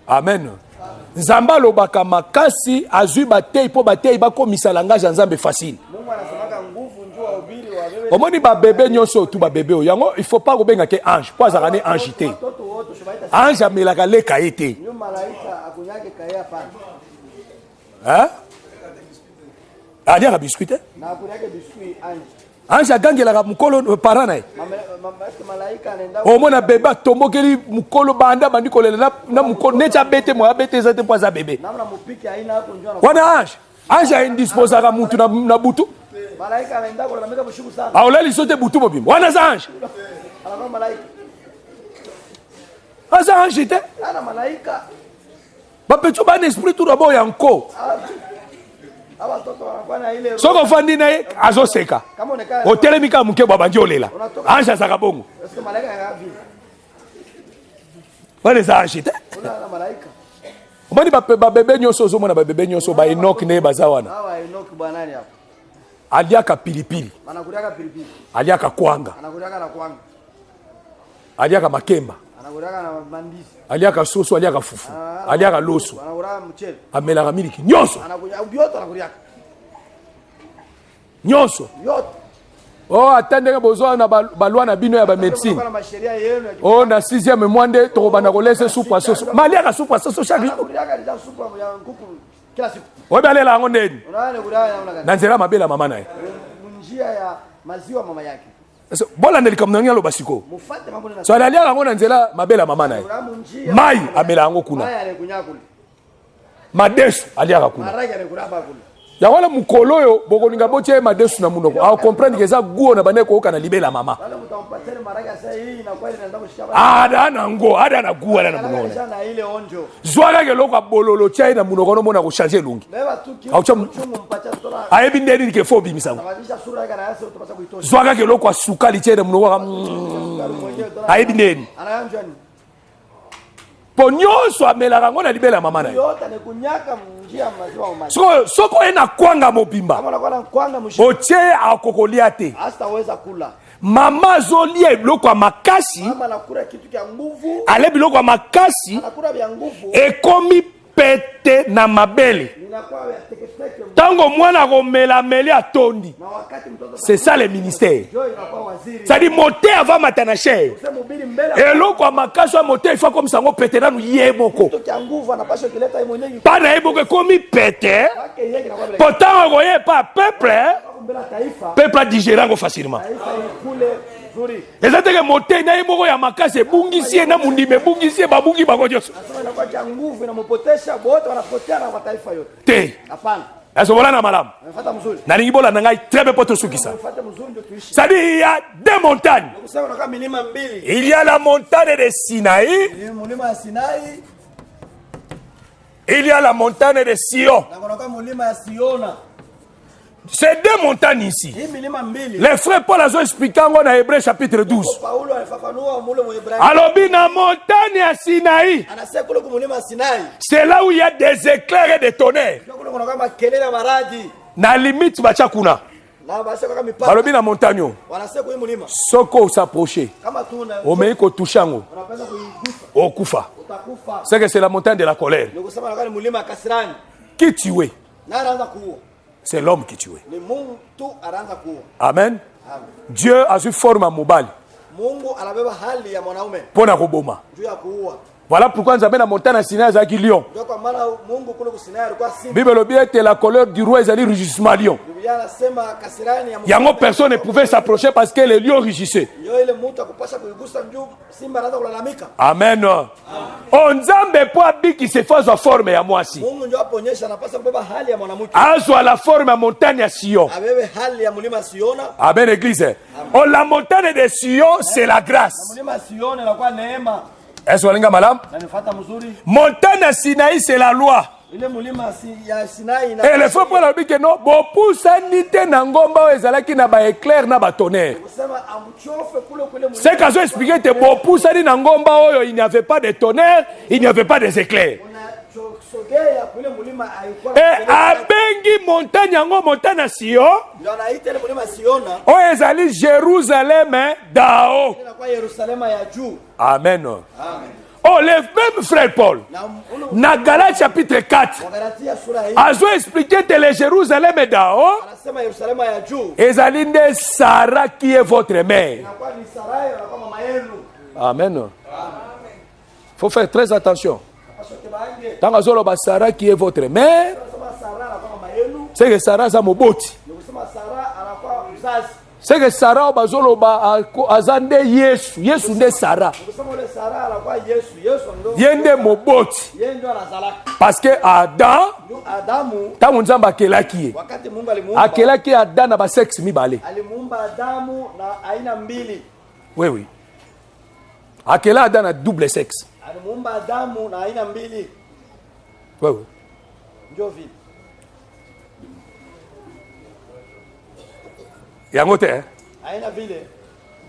Amen. Nzamba lobaka makasi azui batei po batei bako misalangage nzambe facile. Mungu anasemaka nguvu njoo wahubiri wa bebe. Omoni ba bébé nyonso tu ba bébé yango il faut pas kobenga ke ange. Po azakane ange te. Watoto wote shubaita. Ange amelaka leka ete. Ndio malaika akunyake kaya hapana. Hein? Adia biscuit. Na akunyake biskuit ange. Ange agangelaka mukolo parana naye. Mama malaika anaenda Omona bébé tombokeli mukolo banda bandi kolela na mukolo necha bete mo abete zate po za bébé. namna mupiki aina hapo njoo Wana ange. Ange a indisposaka mutu na butu. malaika anaenda kulalamika bushuku sana. Aoleli sote butu mobimbo. Wana za ange. Anakuwa malaika. Aza ange te. Ana malaika. Bapetu ba esprit tout d'abord yanko. Aba toto wanakuwa na ile. Soko ofandi na ye azoseka. Kama unekaa. Otelemi kaka muke babandi olela. Anja azaka bongo. Est-ce que malaika yakavi? Wale za anjite. Una malaika. Omani babebe nyonso ozomona babebe nyonso ba Enoch ne bazawana. Hawa Enoch bwanani hapo. Aliaka pilipili. Anakuriaka pilipili. Aliaka kwanga. Anakuriaka na kwanga. Aliaka makemba. Anakuriaka na mandisi. Aliaka soso, aliaka fufu. Aliaka loso. Anakuriaka mchele. Amelaka miliki nyonso. Anakuriaka bioto anakuriaka. Nyonso. Yote. Oh, atendeka bozwa na balwa na bino ya ba médecine. Oh, na 6e mwande to bana kolese soupe soso. Maliaka soupe soso chaque jour. Obalela ngo ndeni. Na nzela mabela mama naye. Njia ya maziwa mama yake. Bola ndelika mnanya lo basiko. So aliaka ngo na nzela mabela mama naye. Mai amela ngo kuna. Mai alikunya kule. Madesu aliaka kuna. Maraka alikuraba kule. Ya wala mukolo yo bokolinga botie madesu na munoko. A comprendre que ça guo na bane ko kana libela mama. Wala mtampatia maraka sasa hii inakuwa inaenda kushika. Ada na ngo, ada na guo na munoko. Na ile onjo. Zwaka ke lokwa bololo chai na munoko no mona ko changer lungi. Beba tu ki. Aucha mpatia tola. Ayebi ndeni ke fobi misango. Tabadisha sura yake na yase utapata kuitosha. Zwaka ke lokwa sukali chai na munoko ka ayebi ndeni. Anayanjwa ni. Ponyoso amelaka ngo na libela mama na. Yote ni kunyaka njia maziwa mama. Soko ena kwanga mobimba. Kama unakuwa na kwanga mshiko. Oche akokolia te. Hastaweza kula. Mama zolia biloko ya makasi. Mama anakula kitu cha nguvu. Ale biloko ya makasi. Anakula vya nguvu. Ekomi pete na mabele. Inakuwa ya teketeke. Tango mwana komela meli atondi. Na wakati mtoto. C'est ça le ministère. Ndio inakuwa waziri. Ça dit monter avant matanashe. Usemubiri mbele. Eloko ya makasi monter il faut comme ça ngo pete nanu yeboko. Kitu cha nguvu anapaswa kileta yeye mwenyewe. Pana yeboko ekomi pete. Wake yeye inakuwa vile. Pourtant ngoye pas peuple. Mbele taifa. Peuple a digérer ngo facilement. Taifa ikule nzuri. Ezateke monter na yeboko ya makasi ebungisi na mundime bungisi babungi bakojoso. Nasema inakuwa cha nguvu inamopotesha wote wanapotea na mataifa yote. Te. Hapana. Asobola na malamu. Unafuata mzuri. Na ningibola na ngai très bien poto sukisa. Unafuata mzuri ndio tuishi. Ça dit il y a deux montagnes. Kusema unakaa milima mbili. Il y a la montagne de Sinaï. Mlima ya Sinai. Il y a la montagne de Sion. Na kunakaa mlima ya Siona. C'est deux montagnes ici. Hii milima mbili. Les frères Paul a expliqué en Hébreu chapitre 12. Paulo alifafanua mule mu Ibrahim. Alors, la montagne à Sinaï, Anasema kule kumlima Sinai. c'est là où il y a des éclairs et des tonnerres. Kule kunakaa makelele ya maradi. Na limite, bachakuna. Na basi kama mipaka. Alors, la montagne, Wanasema kwa mlima. soko s'approcher. Kama tuna. Omeiko touchango. Unapenda kuigusa. Okufa. Utakufa. C'est que c'est la montagne de la colère. Ndio kusema nakani mlima kasirani. Qui tuait? Na anaanza kuua. C'est l'homme qui tuait. Ni Mungu tu anaanza kuua. Amen. Amen. Dieu a su forme à mobile. Mungu anabeba hali ya mwanaume Pour na koboma. juu ya kuua. Voilà pourquoi nous avons la montagne à Sinaï avec lion. Ndio kwa maana Mungu kule kusinai alikuwa simba. Bible le bien la colère du roi est rugissement lion. Biblia anasema kasirani ya Yango personne ne pouvait s'approcher parce que les lions rugissaient. Ndio ile mtu akupasha kuigusa juu simba anaanza kulalamika. Amen. On nzambe po abiki se fazo forme ya mwasi. Mungu ndio aponyesha anapaswa kubeba hali ya mwanamke. Azo la forme ya montagne ya Sion. Abebe hali ya mlima Siona. Amen église. Oh la montagne de Sion c'est la grâce. Mlima Siona inakuwa neema. Est-ce que malam? Na nifuata mzuri. Montagne ya Sinaï c'est la loi. Ile mlima ya Sinai Et le frère Paul a dit que non, bo pousa nite na ngomba ezalaki na ba éclair na ba tonnerre. kusema amchofe kule kule mlima. C'est qu'à expliquer que bo pousa ni na ngomba oyo il n'y avait pas de tonnerre, il n'y avait pas des éclairs. Unachosogea kule mlima haikuwa. Et abengi montagne yango montagne ya Sion. Ndio anaita ile mlima Siona. Oyo ezali Jérusalem d'ao. Inakuwa Yerusalema ya juu. Amen. Amen. Oh, le même frère Paul, dans Galates chapitre 4, Wagalatia sura hii a expliqué que le Jérusalem d'ao, anasema Yerusalema ya juu ezali nde Sarah qui est votre mère. inakuwa ni Sarai na kama mama yenu. Amen. Faut faire très attention. Pashoke bange. Tant que Sarah qui est votre mère, Anasema Sara na kama mama yenu. c'est que Sarah za moboti. Ni kusema Sara anakuwa mzazi. C'est que Sarah bazoloba azande Yesu, Yesu nde Sarah. Ni kusema ule Sara anakuwa Yesu. Yesu ndio. Yende moboti. Yeye ndio anazalaka. Parce que Adam, Ndio Adamu tango nzamba akelaki ye. wakati Mungu alimuumba. Akelaki Adam na ba sexe mibale. Alimuumba Adamu na aina mbili. Oui, oui. Akela Adam na double sexe. Alimuumba Adamu na aina mbili. Oui, oui. Ndio vile. yango te, hein? haina vile.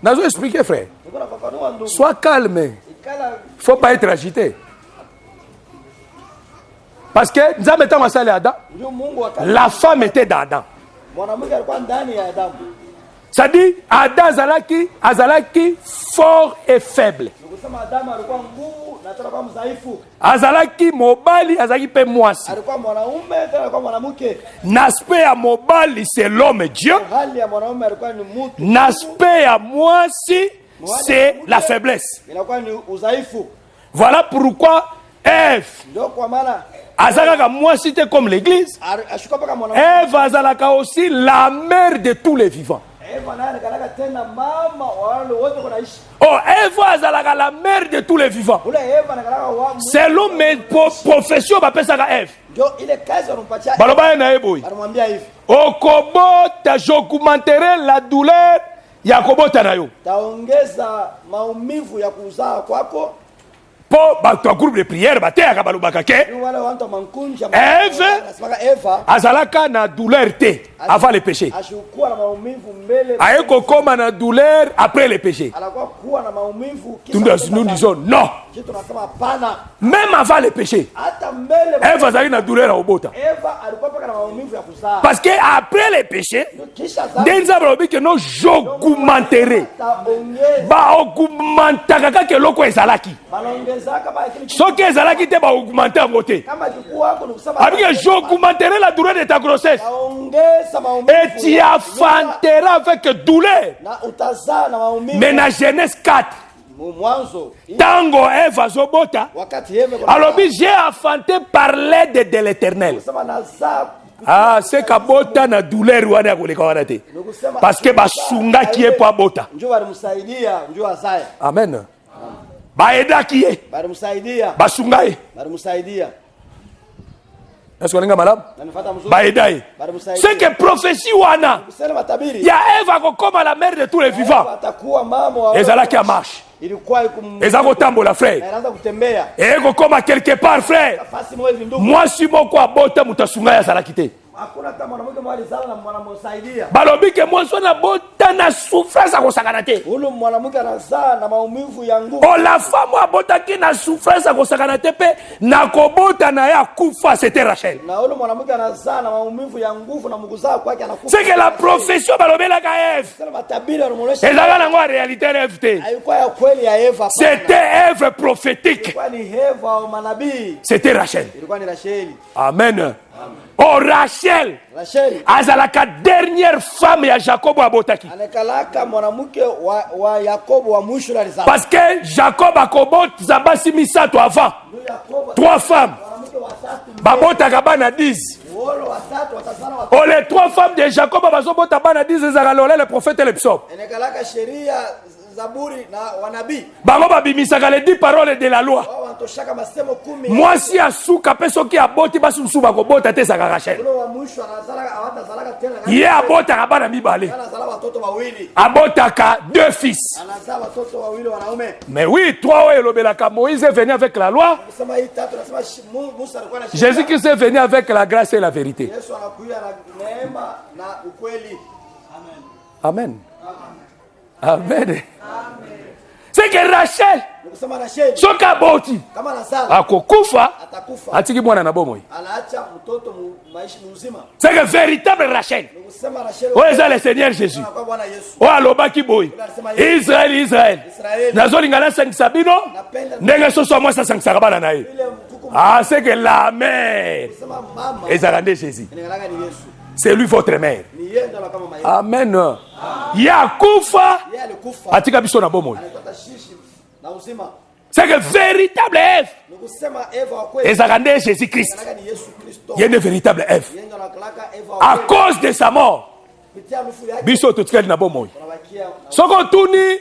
Nazo expliquer, frère. Niko nafafanua ndugu. Sois calme. Ikala Il ne faut pas être agité. Parce que Nzambe était masali Adam. ndio Mungu akali. La femme était dans Adam. Mwanamke alikuwa ndani ya Adamu. Ça dit, Adam azalaki fort et faible. Nikusema Adamu alikuwa nguvu na tena alikuwa mdhaifu. Azalaki mobali, azalaki pe mwasi. Alikuwa mwanaume tena alikuwa mwanamke. L'aspect ya mobali, c'est l'homme Dieu. Hali ya mwanaume alikuwa ni mtu. L'aspect ya mwasi, c'est la faiblesse. Inakuwa ni udhaifu. Voilà pourquoi Ève Ndio kwa maana azalaka mwasi te comme l'église. ashuka paka mwanamke. Ève azalaka aussi la mère de tous les vivants. Eva naye anakalaka tena mama wa wale wote kunaishi. Oh, Ève azalaka la mère de tous les vivants. Ule Eva anakalaka wa Selon mes professions, bapesaka Ève. ndio ile kazi wanampatia. Baloba na eboyi. Anamwambia hivi. Okobota, j'augmenterai la douleur ya kobota na yo. Taongeza maumivu ya kuzaa kwako. Po bato groupe de prière bateyaka balobaka ke Ni wale watu mankunja. Ève Anasemaka Eva azalaka na douleur te avant le péché. ashukua na maumivu mbele. Aye kokoma na douleur après le péché. Anakuwa kuwa na maumivu Nous disons non. Kitu tunasema hapana. Même avant le péché, Hata mbele Ève azalaki na douleur ya kobota. Eva alikuwa paka na maumivu ya kuzaa. Parce que après le péché, Kisha zaa nde nzambe alobi ke no j'augmenterai. taongeza. Baogumantaka kaka eloko ezalaki. Banaongeza kama kile Soki ezalaki te baogumante yango te. kama kikuwa wako ni kusema Abike j'augmenterai la douleur de ta grossesse. taongeza maumivu. Et tu enfanteras avec douleur. Na utazaa na maumivu. Mais na Genèse 4, Mwanzo tango Ève azobota, wakati Eva alobi j'ai enfanté par l'aide de l'Éternel. kusema nazaa. Ah, c'est kabota na douleur wana ya koleka wana te. Parce que basungaki ye po abota. Njoo walimsaidia, njoo azae. Amen. Baedaki ye, Walimsaidia, basunga ye. walimsaidia. Est-ce qu'on est malade? Na nifuata mzuri. Baeda ye. Walimsaidia. C'est que prophétie wana Kusema matabiri. ya Ève akokoma la mère de tous les vivants. Atakuwa mama wa Ezalaki ya marche. ilikuwa ikum Eza kotambola frère. anaanza kutembea. Ekokoma quelque part frère. Fasi moja hivi ndugu. Mwasi moko abota mutasunga ya azalaki te. Hakuna hata mwanamke mmoja alizala na mwanamsaidia. Balobi ke mwasi wana bota na souffrance akosakana te. Ule mwanamke anazaa na maumivu ya nguvu. Oh, la femme abotaki na souffrance akosakana te pe na kobota na ya kufa, c'était Rachel. Na ule mwanamke anazaa na maumivu ya nguvu na mkuzaa kwake anakufa. C'est que la profession balobelaka Ève. Sasa matabiri wanamuonesha Ezaka nango en réalité Ève te. haikuwa ya kweli ya Eva. C'était Ève prophétique. Ilikuwa ni Eva au manabii. C'était Rachel. Ilikuwa ni Racheli. Amen. Oh, Rachel Racheli azalaka dernière femme ya Jacob abotaki. anakalaka mwanamke wa Yakobo wa mwisho na alizaa. Parce que Jacob akobota basi misato avant. Yakobo 3 femmes. mwanamke watatu. Babotaka bana 10. Wolo watatu watazana watatu. Oh, les 3 femmes de Jacob bazobota bana 10 ezaka le prophète et le psaume. Anakalaka sheria Zaburi na wanabii. Bango babimisaka les 10 paroles de la loi. Wao wanatoshaka masemo 10. Mwasi asuka pe soki aboti basi mususu bakobota te ezaka Rachel. Ule wa mwisho anazala hawatazalaka tena. Ye abotaka bana mibale. Anazala watoto wawili. Abotaka 2 fils. Anazaa watoto wawili wanaume. Mais oui, 3 oyo elobelaka Moïse est venu avec la loi. Kusema hii tatu nasema Musa alikuwa na Jésus-Christ est venu avec la grâce et la vérité. Yesu anakuja na neema na ukweli. Amen. Amen. C'est que Rachel Nikusema Racheli soki aboti kama anazala akokufa atakufa. atiki mwana na bomoi. Anaacha mtoto maisha mzima. C'est que véritable Rachel Nikusema Racheli oyo eza le Seigneur Jésus kwa Bwana Yesu. oyo alobaki boye Israel Israeli. nazolinga nasangisa bino ndenge soso ya mwasi asangisaka bana na ye. Ile mtuku Ah, c'est que la mère kusema mama ezalaka nde Jésus, inakalaka ni Yesu. c'est lui votre mère. Ni yeye ndo kama mama. Amen. Yakufa Yeye alikufa. atika biso na bomoi. Anapata shishi na uzima. C'est que véritable Ève Nikusema Eva wa kweli ezalaka nde Jésus Christ. inakalaka ni Yesu Kristo. Ye nde véritable Ève. Yeye ndo anakalaka Eva wa À kweli. cause de sa mort Kupitia nufu yake biso totikali na bomoi. unabakia. Soko otuni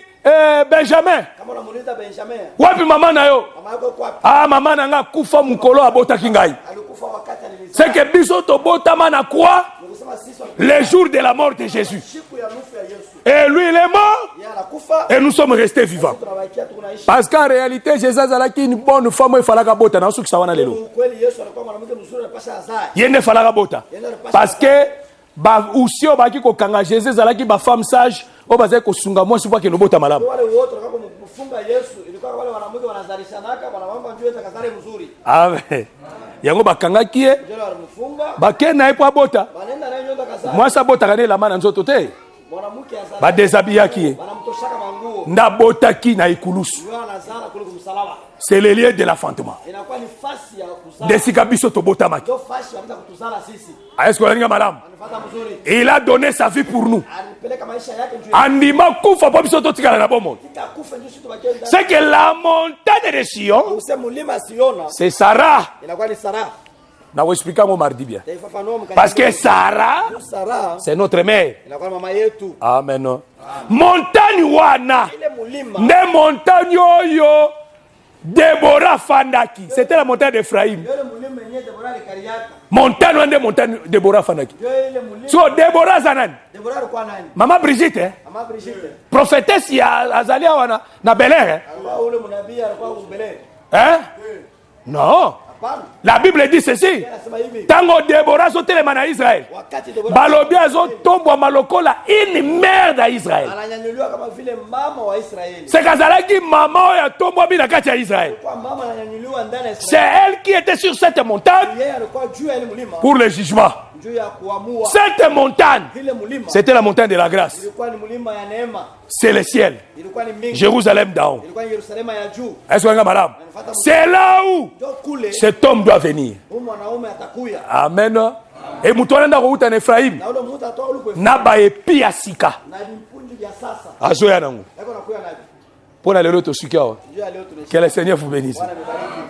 Benjamin Kama unamuuliza Benjamin, wapi mama na yo? mama yako kwa wapi? Ah, mama na nga kufa mukolo abotaki ngai. Alikufa wakati alizaa. C'est que biso tobotama na quoi Nikusema sisi le jour de la mort de Jésus. siku ya nufu ya Yesu. Et lui il est mort Yeye anakufa. et nous sommes restés vivants. Tunabakia tunaishi. Parce qu'en réalité Jésus azalaki une bonne femme ifalaka bota na suki sawana lelo. Ukweli Yesu alikuwa mwanamke mzuri anapasha azae. Yende falaka bota. Parce que ba usi oyo baki kokanga Jésus ezalaki ba femme sage oyo bazali kosunga mwasi po akende obota malamu. wale wote wakapo kufunga Yesu ilikuwa wale wanawake wanazalishanaka wanawamba njoo itakazale mzuri. Amen. Yango bakangaki ye Njoo walimfunga. bakenda ye po abota. Wanaenda naye njoo itakazale. Mwasi abotaka na elamba na nzoto te. Mwanamke azala. Badeshabillaki ye. Wanamtoshaka manguo. Ndabotaki na ikulusu. Njoo anazala kule kumsalaba. C'est le lieu de l'enfantement. Inakuwa ni fasi ya kuzala. Desika biso tobotamaki. Njoo fasi ya kutuzala sisi. Est-ce que vous malamu? Anifuata mzuri. Il a donné sa vie pour nous. Alipeleka maisha yake njoo. Andima kufa po biso totikala na bomoi. Kufa njoo sisi tubakie ndani. C'est que la montagne de Sion, Use mulima Siona. c'est Sarah. Inakuwa ni Sara. Na vous expliquer mon mardi bien. Taifafanua mkati. Parce que Sarah, Sara c'est notre mère. inakuwa mama yetu. Amen. Montagne wana. Ile mulima. Ne montagne oyo. Déborah Fandaki. C'était la montagne d'Ephraim. Ile mulima yenyewe Deborah alikariaka. Montagne wana montagne Déborah Fandaki. Ile mulima. So Déborah zanani. Deborah alikuwa nani? Maman Brigitte, hein? Mama Brigitte. Prophétesse ya Azalia wana na Bel Air, hein? Alikuwa ule mnabii alikuwa umbele. Hein? Non. Hapana. La Bible dit ceci. Anasema hivi. Tango Déborah sotelema na Israël. Wakati Deborah Balobi azotombwa malokola une mère d'Israël. ananyanyuliwa kama vile mama wa Israeli. C'est kazalaki maman oyo atombwami na kati ya Israël. Kwa mama ananyanyuliwa ndani ya C'est Israeli. elle qui était sur cette montagne Yeye alikuwa juu ya ile mlima. pour le jugement. Juu ya kuamua. Cette montagne, Ile mlima. c'était la montagne de la grâce. Ilikuwa ni mlima ya neema. C'est le ciel. Ilikuwa ni mbingu. Jérusalem d'en haut. Ilikuwa ni Yerusalemu ya juu. Est-ce que madame? C'est là où Ndio kule cet homme doit venir. huyu mwanaume atakuya. Amen. Et mutu anaenda kouta na Ephraim. Na ule mtu atoa ule kwa Na ba epi ya sika. na vikundi vya sasa. Azoya nango. Yako nakuya nabi. Pona lelo tosuki awa. Juu ya leo tunaishi. Que le Seigneur vous bénisse. Bwana amebariki.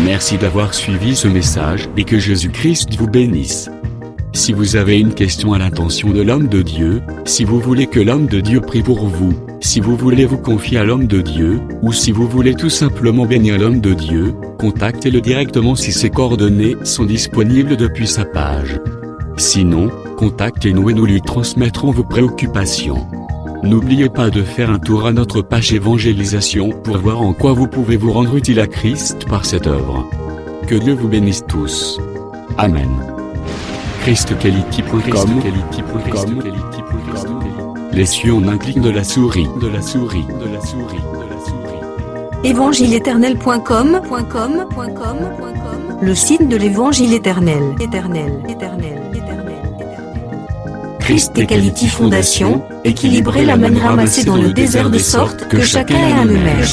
Merci d'avoir suivi ce message et que Jésus-Christ vous bénisse. Si vous avez une question à l'intention de l'homme de Dieu, si vous voulez que l'homme de Dieu prie pour vous, si vous voulez vous confier à l'homme de Dieu, ou si vous voulez tout simplement bénir l'homme de Dieu, contactez-le directement si ses coordonnées sont disponibles depuis sa page. Sinon, contactez-nous et nous lui transmettrons vos préoccupations. N'oubliez pas de faire un tour à notre page évangélisation pour voir en quoi vous pouvez vous rendre utile à Christ par cette œuvre. Que Dieu vous bénisse tous. Amen. ChristQuality.com. Les cieux en un clic de la souris. Évangile-éternel.com, le site de l'évangile éternel. Christ et Quality Fondation, équilibrer la manne ramassée dans le désert de sorte que chacun ait un numère.